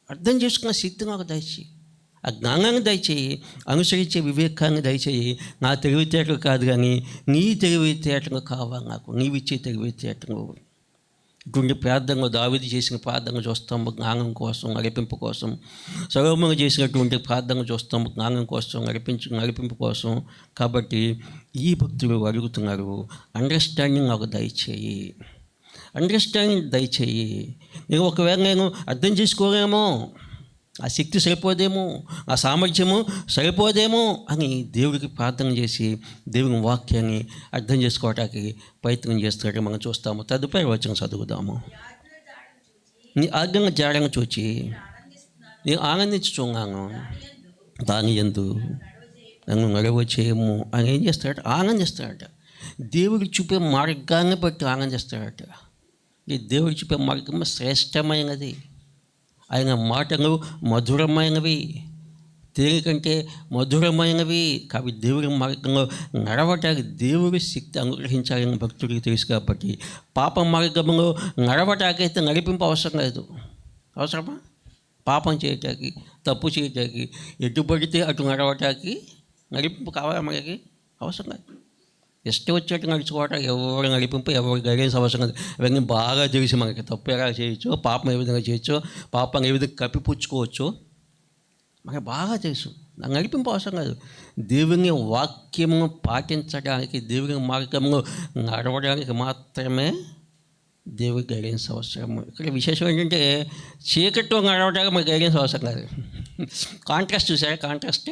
Speaker 4: అర్థం చేసుకున్న శక్తి నాకు దయచేయి, ఆ జ్ఞానాన్ని దయచేయి, అనుసరించే వివేకాన్ని దయచేయి. నా తెలివితేటలు కాదు కానీ నీ తెలివితేటలు కావాలి నాకు, నీవిచ్చే తెలివితేటలు. ఇటువంటి ప్రార్థనలు దావీదు చేసిన ప్రార్థనలు చూస్తాము జ్ఞానం కోసం, నడిపింపు కోసం. సొలొమోను చేసినటువంటి ప్రార్థనలు చూస్తాము జ్ఞానం కోసం, నడిపింపు కోసం. కాబట్టి ఈ భక్తులు అడుగుతున్నారు, అండర్స్టాండింగ్ నాకు దయచేయి, అండర్స్టాండింగ్ దయచేయి. నేను ఒకవేళ నేను అర్థం చేసుకోలేమో, ఆ శక్తి సరిపోదేమో, ఆ సామర్థ్యము సరిపోదేమో అని దేవుడికి ప్రార్థన చేసి దేవుని వాక్యాన్ని అర్థం చేసుకోవటానికి ప్రయత్నం చేస్తున్నట్టు మనం చూస్తాము. తదుపరి వచనం చదువుదాము. నీ ఆజ్ఞ జాడను చూచి నేను ఆనందించుచున్నాను, దాని యందు నన్ను నడవచేయము అని ఏం చేస్తాడట? ఆనందిస్తాడట. దేవుడు చూపే మార్గాన్ని బట్టి ఆనందిస్తాడట. ఈ దేవుడు చూపే మార్గం శ్రేష్టమైనది, ఆయన మాటలు మధురమైనవి, తేలి కంటే మధురమైనవి. కాబట్టి దేవుడి మార్గంలో నడవటానికి దేవుడి శక్తి అనుగ్రహించాలని భక్తుడికి తెలుసు. కాబట్టి పాప మార్గంలో నడవటానికైతే నడిపింపు అవసరం లేదు. అవసరమా? పాపం చేయటానికి, తప్పు చేయటానికి, ఎటు పడితే అటు నడవటానికి నడిపింపు కావాలి మనకి? అవసరం లేదు. ఇష్టం వచ్చేట్టు నడుచుకోవటం ఎవరు నడిపింపు, ఎవరు గైడెన్స్ అవసరం లేదు. ఇవన్నీ బాగా తెలిసి మనకి తప్పు ఎలా చేయొచ్చు, పాపం ఏ విధంగా చేయొచ్చు, పాపం ఏ విధంగా కప్పిపుచ్చుకోవచ్చు మనకి బాగా తెలుసు. నాకు నడిపింపు అవసరం లేదు. దేవుని వాక్యము పాటించడానికి, దేవుని మార్గంలో నడవడానికి మాత్రమే దేవుడి గైడెన్స్ అవసరము. ఇక్కడ విశేషం ఏంటంటే చీకట్లో నడవడానికి మనకి గైడెన్స్ అవసరం లేదు. కాంట్రాస్ట్ చూసారా? కాంట్రాస్ట్.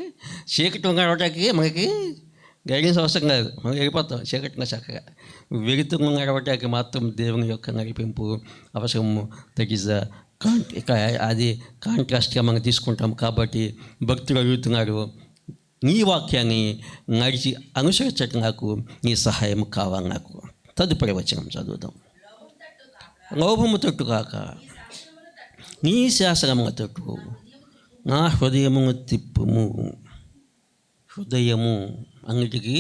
Speaker 4: చీకట్లో నడవడానికి మనకి గైడెన్స్ అవసరం కాదు, మనం వెళ్ళిపోతాం చీకటిన చక్కగా. వెలుతురు నడవటానికి మాత్రం దేవుని యొక్క నడిపింపు అవసరము. తగ్గిజ అది కాంట్రాస్ట్గా మనం తీసుకుంటాం. కాబట్టి భక్తులు అడుగుతున్నారు, నీ వాక్యాన్ని నడిచి అనుసరించటం నాకు నీ సహాయం కావాలి నాకు. తదుపరి వచనం చదువుదాం. లోభము తట్టు కాక నీ శాసనము తట్టు నా హృదయము తిప్పుము. హృదయము అన్నిటికీ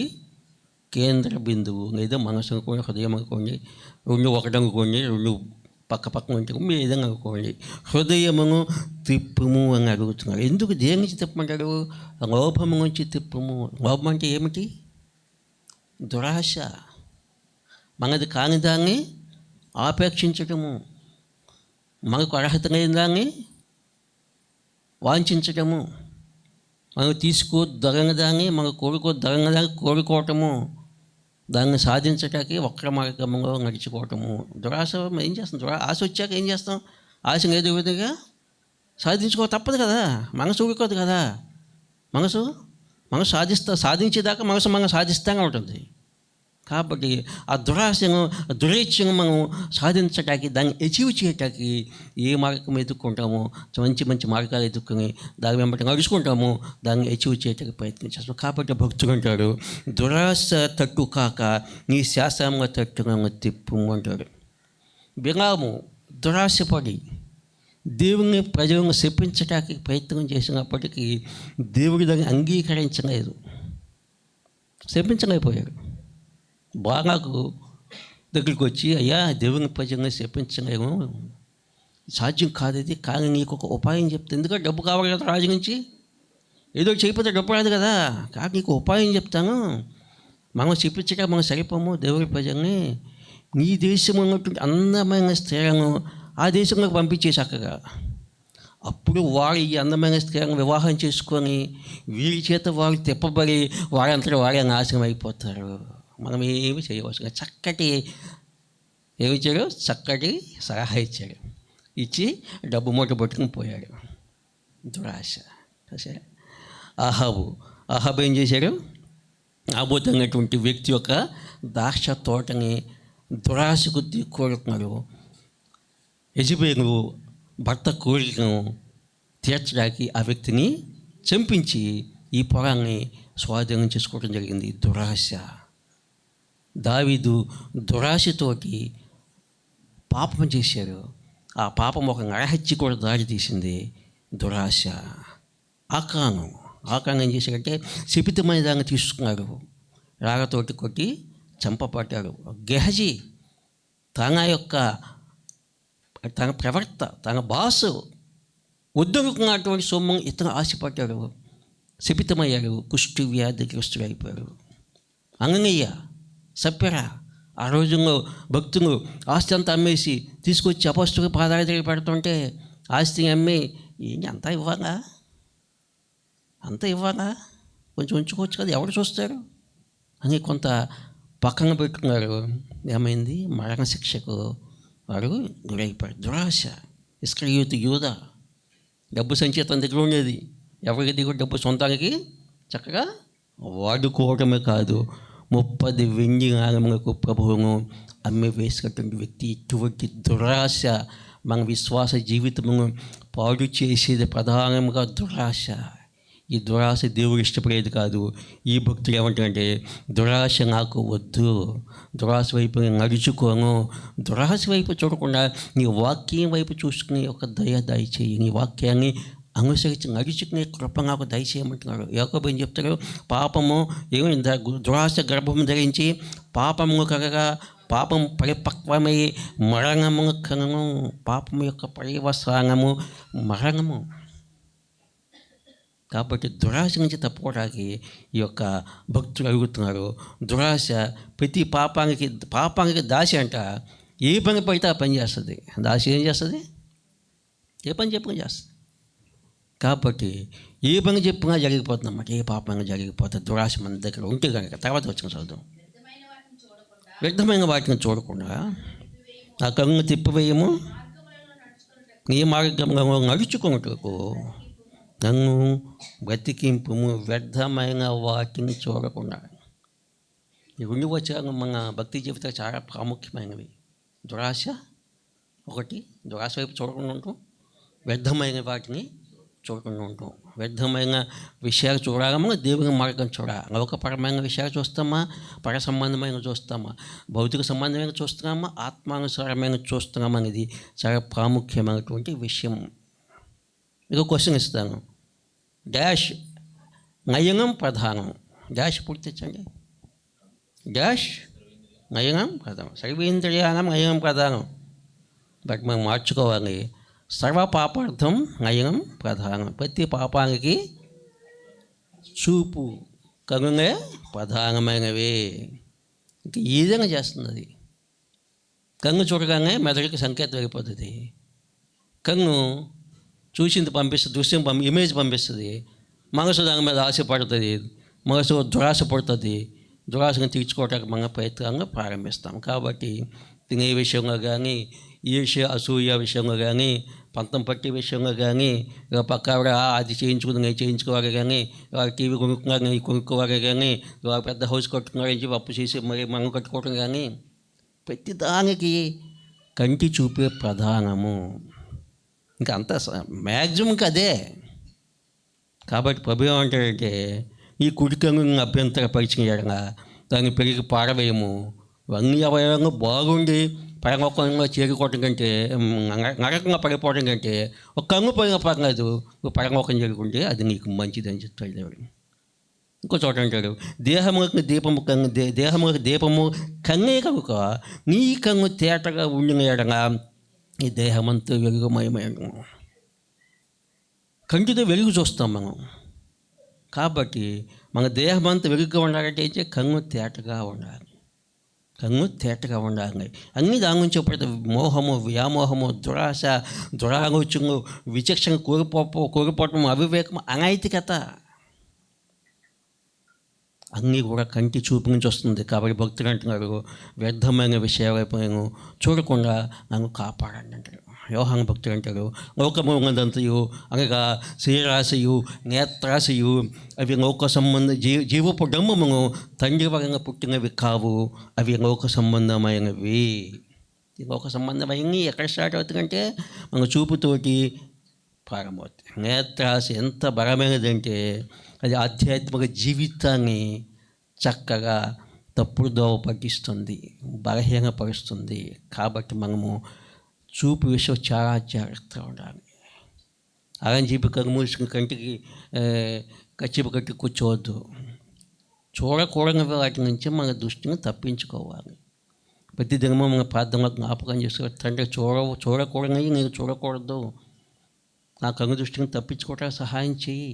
Speaker 4: కేంద్ర బిందువు. లేదా మనసు అనుకోండి, హృదయం అనుకోండి, రెండు ఒకటి అనుకోండి, రెండు పక్క పక్కన ఉంటే మీ విధంగా అనుకోండి. హృదయమును తిప్పుము అని అడుగుతున్నారు. ఎందుకు దేని నుంచి తిప్పమంటాడు? లోభము నుంచి తిప్పుము. లోభం అంటే ఏమిటి? దురాశ, మనది కాని దాన్ని ఆపేక్షించటము, మనకు అర్హత లేని దాన్ని వాంఛించటము, మనకు దొంగ దాన్ని, మనకు దొంగ దాన్ని కోరుకోవటము, దాన్ని సాధించటానికి వక్ర మార్గంలో నడుచుకోవటము. దురాశ ఏం చేస్తాం? ఆశ వచ్చాక ఏం చేస్తాం? ఆశ ఏదో విధంగా సాధించుకో తప్పదు కదా, మనసు ఊరుకోదు కదా. మనసు సాధించేదాకా మనసు మనం సాధిస్తూనే ఉంటుంది. కాబట్టి ఆ దురాశను, దురేచ్ఛను మనం సాధించటానికి, దాన్ని అచీవ్ చేయటానికి ఏ మార్గం ఎదుర్కొంటామో మంచి మంచి మార్గాలు ఎదుర్కొని దాని వెంబడి నడుచుకుంటాము, దాన్ని అచీవ్ చేయటానికి ప్రయత్నం చేస్తాం. కాబట్టి భక్తులు అంటాడు, దురాశ తట్టు కాక నీ శాసనంగా తట్టుగా తిప్పు అంటాడు. బిలాము దురాశపడి దేవుని ప్రజలను శపించటానికి ప్రయత్నం చేసినప్పటికీ దేవుడి దాన్ని అంగీకరించలేదు, శపించలేకపోయాడు. బాగాకు దగ్గరికి వచ్చి, అయ్యా దేవుని ప్రజలను శపించలేము, సాధ్యం కాదు ఇది, కానీ నీకు ఒక ఉపాయం చెప్తే. ఎందుకంటే డబ్బు కావాలి కదా రాజు నుంచి, ఏదో చేయకపోతే డబ్బు రాదు కదా. కానీ నీకు ఉపాయం చెప్తాను, మనం చెప్పించక మనం సరిపోము దేవుని ప్రజల్ని. నీ దేశం ఉన్నటువంటి అందమైన స్త్రీలను ఆ దేశంలోకి పంపించేసి అక్కగా, అప్పుడు వారు ఈ అందమైన స్త్రీలను వివాహం చేసుకొని వీరి చేత వారు తిప్పబడి వారంతా వారే నాశనం అయిపోతారు. మనం ఏమి చేయవచ్చు. చక్కటి సలహా ఇచ్చాడు, ఇచ్చి డబ్బు మూట పట్టుకుని పోయాడు. దురాశ. అహాబు ఏం చేశాడు? నాబోతైనటువంటి వ్యక్తి యొక్క ద్రాక్ష తోటని దురాశ కొద్దీ కోరుకున్నాడు. యెజెబెలు భర్త కోరికను తీర్చడానికి ఆ వ్యక్తిని చంపించి ఈ పొలాన్ని స్వాధీనం చేసుకోవడం జరిగింది. దురాశ. దావీదు దురాశతోటి పాపం చేశారు. ఆ పాపం ఒక నరహత్య కూడా దారి తీసింది. దురాశ. ఆకాంగం ఏం చేశారంటే శపితమైన దాన్ని తీసుకున్నారు, రాగతోటి కొట్టి చంపబడ్డారు. గెహజీ తన ప్రవర్త, తన బాసు ఉద్దరుకున్నటువంటి సొమ్ము ఇతను ఆశపడ్డారు, శపితమయ్యారు, కుష్టి వ్యాధిగ్రస్తులు అయిపోయారు. అంగయ్య, సప్పెర ఆ రోజుల్లో భక్తులు ఆస్తి అంతా అమ్మేసి తీసుకొచ్చి అపస్తుల పాదాల దగ్గర పెడుతుంటే ఆస్తిని అమ్మి అంతా ఇవ్వాలా కొంచెం ఉంచుకోవచ్చు కదా, ఎవరు చూస్తారు అని కొంత పక్కన పెట్టుకున్నారు. ఏమైంది? మరణశిక్షకు వారు గురైపోయారు. దురాశ. ఇస్కరియోతు యూదా డబ్బు సంచి తన దగ్గర ఉండేది. ఎవరి దగ్గర డబ్బు సొంతానికి చక్కగా వాడుకోవడమే కాదు, 30 వెండి నాణెములకు ప్రభువును అమ్మి వేసుకున్నటువంటి వ్యక్తి. ఇటువంటి దురాశ మన విశ్వాస జీవితమును పాడు చేసేది ప్రధానంగా దురాశ. ఈ దురాశ దేవుడు ఇష్టపడేది కాదు. ఈ భక్తులు ఏమంటారంటే దురాశ నాకు వద్దు, దురాశ వైపు నేను నడుచుకోను, దురాశ వైపు చూడకుండా నీ వాక్యం వైపు చూసుకుని ఒక దయచేయి, నీ వాక్యాన్ని అనుసరించి నడుచుకునే కృప నాకు దయచేయమంటున్నాడు. యాకోబు ఏం చెప్తారు? పాపము ఏమైంది? దురాశ గర్భము ధరించి పాపము కలగా పాపం పరిపక్వమై మరణము కనము. పాపము యొక్క పర్యవసానము మరణము. కాబట్టి దురాశ నుంచి తప్పుకోవడానికి ఈ యొక్క భక్తులు అడుగుతున్నారు. దురాశ ప్రతి పాపానికి దాసి అంట ఏ పని పడితే ఆ పని చేస్తుంది. దాసి ఏం చేస్తుంది? ఏ పని చెప్పినా చేస్తుంది. కాబట్టి ఏ పని చెప్పినా జరిగిపోతుంది అన్నమాట. ఏ పాపంగా జరిగిపోతుంది దురాశ మన దగ్గర ఉంటే కనుక. తర్వాత వచ్చిన చదువు. వ్యర్థమైన వాటిని చూడకుండా ఆ కన్ను తిప్పివేయము, నీ మార్గంలో నడుచుకున్నట్టుకు నన్ను బ్రతికింపుము, వ్యర్థమైన వాటిని చూడకుండా. ఈ 2 వచనాలు మన భక్తి జీవితాలు చాలా ప్రాముఖ్యమైనవి. దురాశ ఒకటి, దురాశ వైపు చూడకుండా ఉంటాం. వ్యర్థమైన వాటిని చూడకుండా ఉంటాం. వ్యర్థమైన విషయాలు చూడాలమా, దేవుని మార్గం చూడాలి. లోకపరమైన విషయాలు చూస్తామా, పర సంబంధమైన చూస్తామా, భౌతిక సంబంధమైన చూస్తున్నామా, ఆత్మానుసారమైన చూస్తున్నామా అనేది చాలా ప్రాముఖ్యమైనటువంటి విషయం. మీకు క్వశ్చన్ ఇస్తాను. డాష్ నయనం ప్రధానం. డాష్ పూర్తించండి. డాష్ నయనం ప్రధానం. సర్వేంద్రియానం నయనం ప్రధానం. బట్ మనం మార్చుకోవాలి. సర్వ పాపార్థం నయనం ప్రధానం. ప్రతి పాపానికి చూపు, కనునే ప్రధానమైనవి. ఇంకా ఈ విధంగా చేస్తుంది. కన్ను చూడగానే మెదడుకి సంకేతం అయిపోతుంది. కన్ను చూసింది పంపిస్తుంది, ఇమేజ్ పంపిస్తుంది. మనసు దాని మీద ఆశపడుతుంది, మనసు దురాశ పడుతుంది. దురాశను తీర్చుకోవటానికి మన ప్రయత్నంగా ప్రారంభిస్తాం. కాబట్టి తినే విషయంలో కానీ, ఈర్ష్య అసూయ విషయంలో కానీ, పంతం పట్టి విషయంలో కానీ, పక్క ఆవిడ అది చేయించుకుని నేను చేయించుకోవాలి కానీ, టీవీ కొనుక్కున్నారు నేను కొనుక్కోవాలి కానీ, పెద్ద హౌస్ కట్టుకున్నారని చెప్పి అప్పు చేసి మరి మనం కట్టుకోవటం కానీ, ప్రతి దానికి కంటి చూపే ప్రధానము. ఇంకా అంతా మ్యాక్సిమం అదే. కాబట్టి ప్రభు ఏమంటాడంటే ఈ కుడికను అభ్యంతరపరిచిన దాన్ని పెరిగి పారవేయము. అన్ని అవయవంగా బాగుండి పరలోకంగా చేరుకోవటం కంటే, నరకంగా పడిపోవడం కంటే ఒక కన్ను పోయిన పర్లేదు, పరలోకం చేరుకుంటే అది నీకు మంచిదని చెప్తాడు దేవుడు. ఇంకో చోట అంటాడు దేహములకు దీపము కన్నే కనుక నీ కన్ను తేటగా ఉండిన ఎడగా ఈ దేహమంతా వెలుగుమయమైన. కంటితో వెలుగు చూస్తాం మనం. కాబట్టి మన దేహం అంతా వెలుగుగా ఉండాలంటే కన్ను తేటగా ఉండాలి. కన్ను తేటగా ఉండాలి. అన్నీ దాని నుంచి ఎప్పుడైతే మోహము, వ్యామోహము, దురాశ, దురాలోచనలు, విచక్షణ కోల్పోవటం, అవివేకం, అనైతికత అన్నీ కూడా కంటి చూపు నుంచి వస్తుంది. కాబట్టి భక్తులు అంటున్నారు వ్యర్థమైన విషయాల వైపు నేను చూడకుండా నన్ను కాపాడండి అంటారు. యోహాను భక్తులు అంటారు లోకములంతయు అనగా శరీరాశయు, నేత్రాశయు అవి లోక సంబంధ జీవపు డమ్మమును తండ్రి వలన పుట్టినవి కావు, అవి లోక సంబంధమైనవి. ఈ లోక సంబంధమైనవి ఎక్కడ స్టార్ట్ అవుతుందంటే మన చూపుతోటి ప్రారంభమవుతాయి. నేత్రాశ ఎంత బలమైనదంటే అది ఆధ్యాత్మిక జీవితాన్ని చక్కగా తప్పుడు దోవ పట్టిస్తుంది, బలహీనపరుస్తుంది. కాబట్టి మనము చూపు విషయం చాలా జాగ్రత్తగా ఉండాలి. అలాని చెప్పి కనుమూసుకుని కంటికి కచ్చిపు కట్టి కూర్చోవద్దు. చూడకూడని వాటి నుంచి మన దృష్టిని తప్పించుకోవాలి. ప్రతి దినము మన ప్రార్థనలో జ్ఞాపకం చేసుకో, తండ్రి చూడకూడని నేను చూడకూడదు, నా కన్ను దృష్టిని తప్పించుకోవడానికి సహాయం చేయి.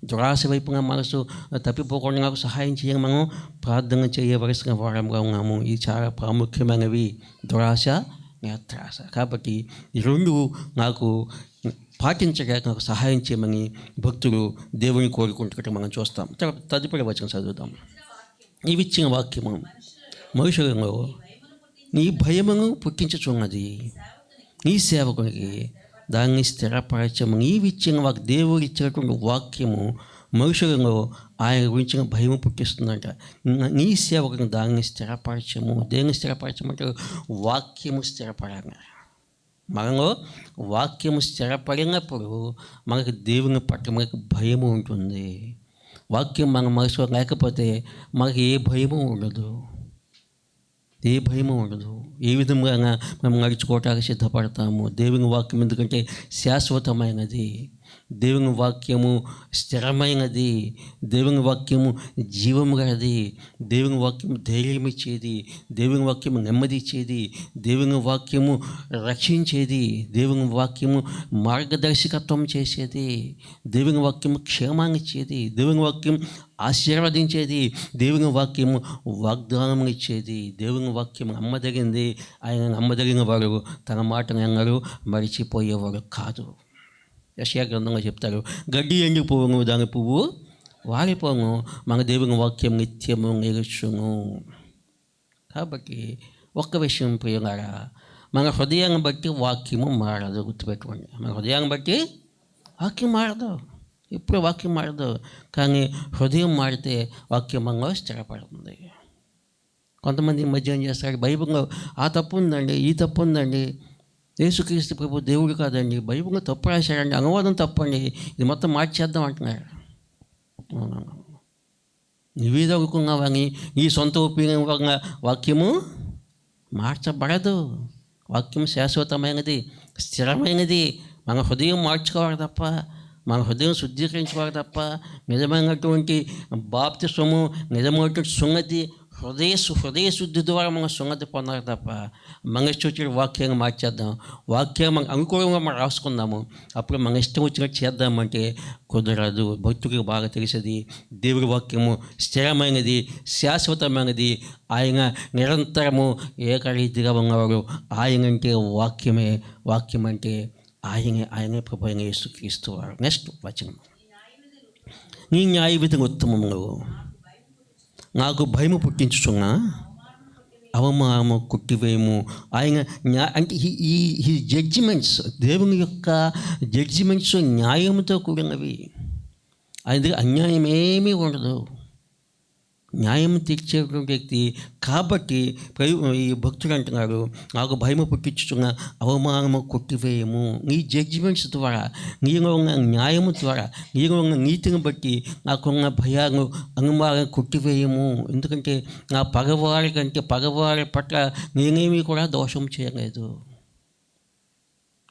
Speaker 4: దురాశ వైపుగా మనసు తప్పిపోకుండా నాకు సహాయం చేయని మనం ప్రార్థన చేయవలసిన వారంగా ఉన్నాము. ఇది చాలా ప్రాముఖ్యమైనవి, దురాశ, నేత్రాశ. కాబట్టి ఈ రెండు నాకు పాటించడానికి నాకు సహాయం చేయమని భక్తులు దేవుని కోరుకుంటున్నట్టు మనం చూస్తాం. తదుపరి వచనం చదువుతాం. నీవు ఇచ్చిన వాక్యము మనుషులలో నీ భయమును పుట్టించుచున్నది, నీ సేవకునికి దాన్ని స్థిరపరచము. నీవిచ్చిన దేవుడు ఇచ్చినటువంటి వాక్యము మనుషులలో ఆయన గురించిన భయము పుట్టిస్తుందంట. నీ సేవకుని దాన్ని స్థిరపరచము. దేన్ని స్థిరపరచమంటే వాక్యము స్థిరపడంగా. మనలో వాక్యము స్థిరపడినప్పుడు మనకు దేవుని పట్ల మనకు భయము ఉంటుంది. వాక్యం మన మనసులో లేకపోతే మనకి ఏ భయము ఉండదు. ఏ విధంగా మనం నడుచుకోవటానికి సిద్ధపడతాము. దేవుని వాక్యం ఎందుకంటే శాశ్వతమైనది, దేవుని వాక్యము స్థిరమైనది, దేవుని వాక్యము జీవము గలది, దేవుని వాక్యము ధైర్యం ఇచ్చేది, దేవుని వాక్యము నెమ్మది ఇచ్చేది, దేవుని వాక్యము రక్షించేది, దేవుని వాక్యము మార్గదర్శకత్వం చేసేది, దేవుని వాక్యము క్షేమాన్ని ఇచ్చేది, దేవుని వాక్యం ఆశీర్వదించేది, దేవుని వాక్యము వాగ్దానం ఇచ్చేది. దేవుని వాక్యం నమ్మదగింది. ఆయన నమ్మదగిన వాడు, తన మాటను ఎన్నడూ మరిచిపోయేవాడు కాదు. యెషయా గ్రంథంలో చెప్తారు, గడ్డి ఎండిపోవును, దాని పువ్వు వాడిపోను, మన దేవుని వాక్యం నిత్యము నిలుచును. కాబట్టి ఒక్క విషయం ప్రియులారా, మన హృదయాన్ని బట్టి వాక్యము మారదు. గుర్తుపెట్టుకోండి, మన హృదయాన్ని బట్టి వాక్యం మారదు, ఇప్పుడు వాక్యం మారదు. కానీ హృదయం మారితే వాక్యం మనలో స్థిరపడుతుంది. కొంతమంది ఈ మధ్య ఏం చేస్తారు, బైబిల్లో ఆ తప్పు ఉందండి, ఈ తప్పు ఉందండి, యేసుక్రీస్తు ప్రభు దేవుడు కాదండి, బైబిల్లో తప్పు రాశారండి, అనువాదం తప్పండి, ఇది మొత్తం మార్చేద్దాం అంటున్నారు. నీవేదో అనుకున్నావని ఈ సొంత ఒపీనియన్ వల్ల వాక్యము మార్చబడదు. వాక్యం శాశ్వతమైనది, స్థిరమైనది. మన హృదయం మార్చుకోవాలి తప్ప, మన హృదయం శుద్ధీకరించుకోవాలి తప్ప, నిజమైనటువంటి బాప్తిస్వము, నిజమైనటువంటి సున్నతి హృదయ శుద్ధి ద్వారా మనం సున్నతి పొందాలి తప్ప మన ఇష్టం వచ్చిన వాక్యాన్ని మార్చేద్దాం, వాక్యం మనం అనుకూలంగా మనం రాసుకుందాము, అప్పుడు మన ఇష్టం వచ్చినట్టు చేద్దామంటే కుదరదు. భక్తుడికి బాగా తెలిసేది దేవుడి వాక్యము స్థిరమైనది, శాశ్వతమైనది. ఆయన నిరంతరము ఏకరీతిగా ఉన్నవాడు. ఆయన అంటే వాక్యమే, వాక్యం అంటే ఆయనే ప్రభు అయిన యేసుక్రీస్తు వారు. నెక్స్ట్ వచనం, నీ న్యాయ విధిగా ఉత్తమములు నాకు భయము పుట్టించుచున్నా అవమానము కొట్టివేయము. ఆయన అంటే ఈ జడ్జిమెంట్స్, దేవుని యొక్క జడ్జిమెంట్స్ న్యాయంతో కూడినవి. ఆయన దగ్గర అన్యాయం ఏమీ ఉండదు, న్యాయం తీర్చేటువంటి వ్యక్తి. కాబట్టి ఈ భక్తుడు అంటున్నాడు, నాకు భయము పుట్టించుతున్న అవమానము కొట్టివేయము. నీ జడ్జిమెంట్స్ ద్వారా, నీలో ఉన్న న్యాయము ద్వారా, నీలో ఉన్న నీతిని బట్టి నాకున్న భయాలను, అనుమానం కొట్టివేయము. ఎందుకంటే నా పగవారి కంటే పగవారి పట్ల నేనేమీ కూడా దోషం చేయలేదు.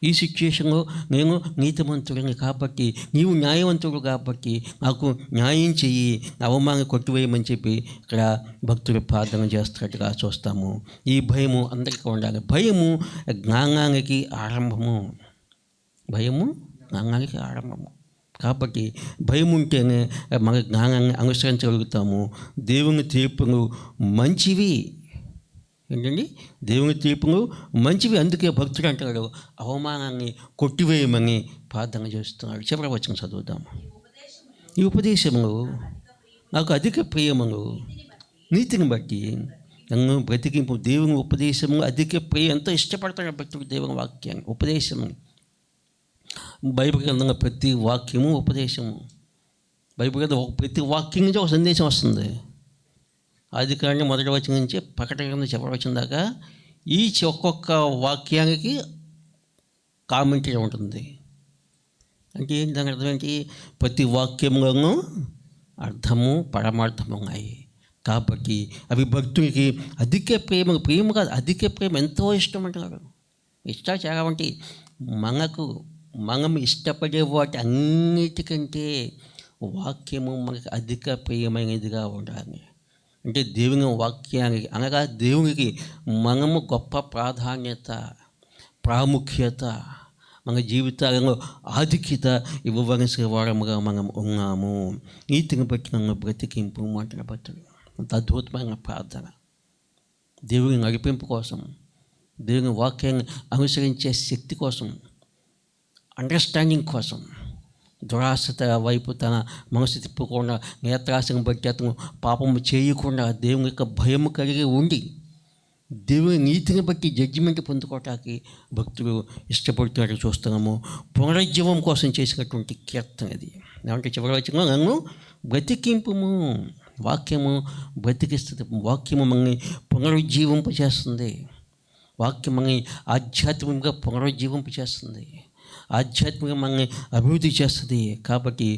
Speaker 4: ఈ సిచ్యుయేషన్లో నేను నీతిమంతుడిని కాబట్టి, నీవు న్యాయవంతుడు కాబట్టి నాకు న్యాయం చెయ్యి, అవమానం కొట్టివేయమని చెప్పి ఇక్కడ భక్తులు ప్రార్థన చేస్తున్నట్టుగా చూస్తాము. ఈ భయము అందరికీ ఉండాలి. భయము జ్ఞానానికి ఆరంభము, భయము జ్ఞానానికి ఆరంభము. కాబట్టి భయం ఉంటేనే మన జ్ఞానాన్ని అనుసరించగలుగుతాము. దేవుని తీర్పులు మంచివి. ఏంటండి, దేవుని తీర్పులు మంచివి. అందుకే భక్తుడు అంటాడు, అవమానాన్ని కొట్టివేయమని ప్రార్థన చేస్తున్నాడు. చివరి వచనం చదువుదాము. ఈ ఉపదేశములు నాకు అధిక ప్రియములు, నీతిని బట్టి నన్ను బ్రతికింపు. దేవుని ఉపదేశము అధిక ప్రియం. ఎంతో ఇష్టపడతాడు భక్తుడు దేవుని వాక్యాన్ని, ఉపదేశము. బైబిల్ గ్రంథంలో ప్రతి వాక్యము ఉపదేశము. బైబిల్ గ్రంథం ప్రతి వాక్యం నుంచి ఒక సందేశం వస్తుంది. ఆది కాండం మొదటి వచనం నుంచి ప్రకటన గ్రంథం చివరి వచనం దాకా ఒక్కొక్క వాక్యానికి కామెంటరీ ఉంటుంది. అంటే ఏంటి దాని అర్థం ఏంటి? ప్రతి వాక్యంలోనూ అర్థము పరమార్థము ఉన్నాయి. కాబట్టి అవి భక్తునికి అధిక ప్రేమ కాదు, అధిక ప్రేమ, ఎంతో ఇష్టం అంటున్నాడు. ఇష్టాలు చాలా ఉంటాయి. మనం ఇష్టపడే వాటి అన్నిటికంటే వాక్యము మనకి అధిక ప్రియమైనదిగా ఉండాలి. అంటే దేవుని వాక్యానికి అనగా దేవునికి మనము గొప్ప ప్రాధాన్యత, ప్రాముఖ్యత, మన జీవితాలలో ఆధిక్యత ఇవ్వవలసిన వారముగా మనం ఉన్నాము. నీతిని బట్టి నన్ను బ్రతికింపు అంటున్న భక్తుడు. అంత అద్భుతమైన ప్రార్థన. దేవుని నడిపింపు కోసం, దేవుని వాక్యాన్ని అనుసరించే శక్తి కోసం, అండర్స్టాండింగ్ కోసం, దురాశత వైపు తన మనసు తిప్పకుండా, నేత్రాశను బట్టి అతను పాపము చేయకుండా దేవుని యొక్క భయము కలిగి ఉండి దేవుని నీతిని బట్టి జడ్జిమెంట్ పొందుకోవటానికి భక్తులు ఇష్టపడుతున్నట్టు చూస్తున్నాము. పునరుజ్జీవం కోసం చేసినటువంటి కీర్తన ఇది. ఏమంటే చివరి వచ్చిన నన్ను బ్రతికింపుము. వాక్యము బ్రతికిస్తుంది. వాక్యము మనల్ని పునరుజ్జీవింపచేస్తుంది. వాక్యం మనల్ని ఆధ్యాత్మికంగా పునరుజ్జీవింపచేస్తుంది. ఆధ్యాత్మికంగా మనల్ని అభివృద్ధి చేస్తుంది. కాబట్టి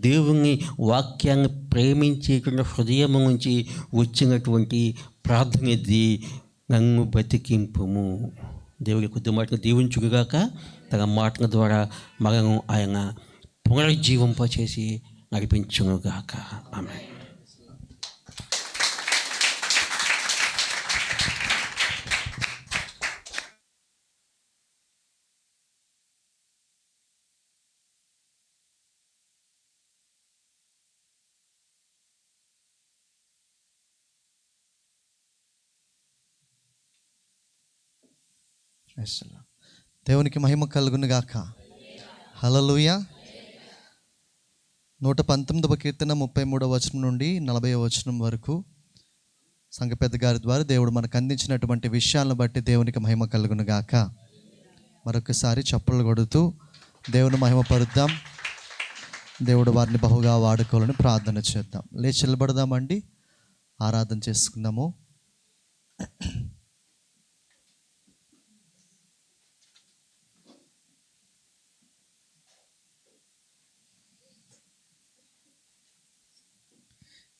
Speaker 4: దేవుని వాక్యాన్ని ప్రేమించేటువంటి హృదయం నుంచి వచ్చినటువంటి ప్రార్థన ఇది, నన్ను బ్రతికింపుము. దేవుని కొద్ది మాటను దీవించుగాక. తన మాటల ద్వారా మనను ఆయన పునరుజ్జీవింపచేసి నడిపించుగాక. ఆమేన్.
Speaker 1: దేవునికి మహిమ కలుగును గాక. హల్లెలూయా. 119వ కీర్తన 33వ వచనం నుండి 40వ వచనం వరకు సంఘ పెద్ద గారి ద్వారా దేవుడు మనకు అందించినటువంటి విషయాలను బట్టి దేవునికి మహిమ కలుగును గాక. మరొకసారి చప్పట్లు కొడుతూ దేవుని మహిమపరుద్దాం. దేవుడు వారిని బహుగా వాడుకోవాలని ప్రార్థన చేద్దాం. లేచి నిలబడదామండి, ఆరాధన చేసుకుందాము.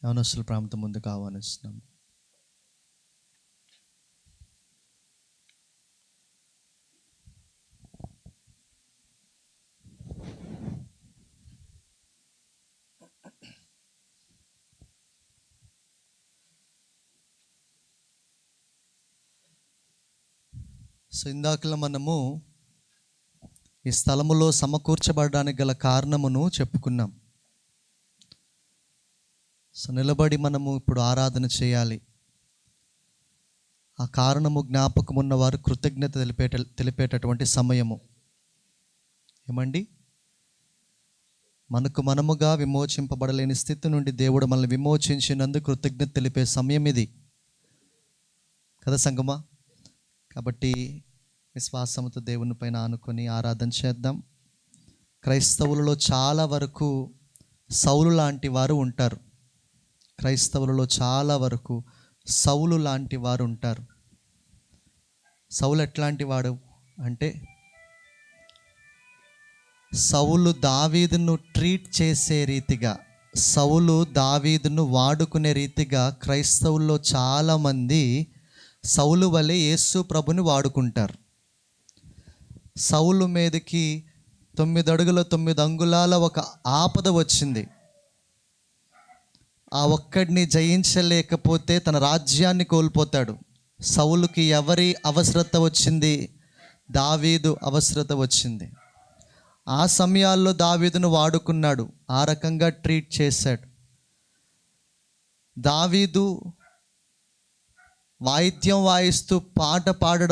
Speaker 1: యవనస్తుల ప్రాంతం ముందుకు ఆహ్వానిస్తున్నాము. సో ఇందాకలా మనము ఈ స్థలములో సమకూర్చబడడానికి గల కారణమును చెప్పుకున్నాం. సో నిలబడి మనము ఇప్పుడు ఆరాధన చేయాలి. ఆ కారణము జ్ఞాపకం ఉన్నవారు కృతజ్ఞత తెలిపేటటువంటి సమయము. ఏమండి, మనకు మనముగా విమోచింపబడలేని స్థితి నుండి దేవుడు మనల్ని విమోచించినందుకు కృతజ్ఞత తెలిపే సమయం ఇది కదా సంగమా. కాబట్టి విశ్వాసంతో దేవుని పైన ఆనుకొని ఆరాధన చేద్దాం. క్రైస్తవులలో చాలా వరకు సౌలు లాంటి వారు ఉంటారు. క్రైస్తవులలో చాలా వరకు సౌలు లాంటి వారు ఉంటారు. సౌలు ఎట్లాంటి వాడు అంటే, సౌలు దావీదును ట్రీట్ చేసే రీతిగా, సౌలు దావీదును వాడుకునే రీతిగా క్రైస్తవుల్లో చాలామంది సౌలు వలె యేసు ప్రభుని వాడుకుంటారు. సౌలు మీదకి 9 అడుగుల 9 అంగుళాల ఒక ఆపద వచ్చింది. ఆ ఒక్కడిని జయించలేకపోతే తన రాజ్యాన్ని కోల్పోతాడు. సౌలుకి ఎవరి అవసరత వచ్చింది? దావీదు అవసరత వచ్చింది. ఆ సమయాల్లో దావీదును వాడుకున్నాడు, ఆ రకంగా ట్రీట్ చేశాడు. దావీదు వాయిద్యం వాయిస్తూ పాట పాడడం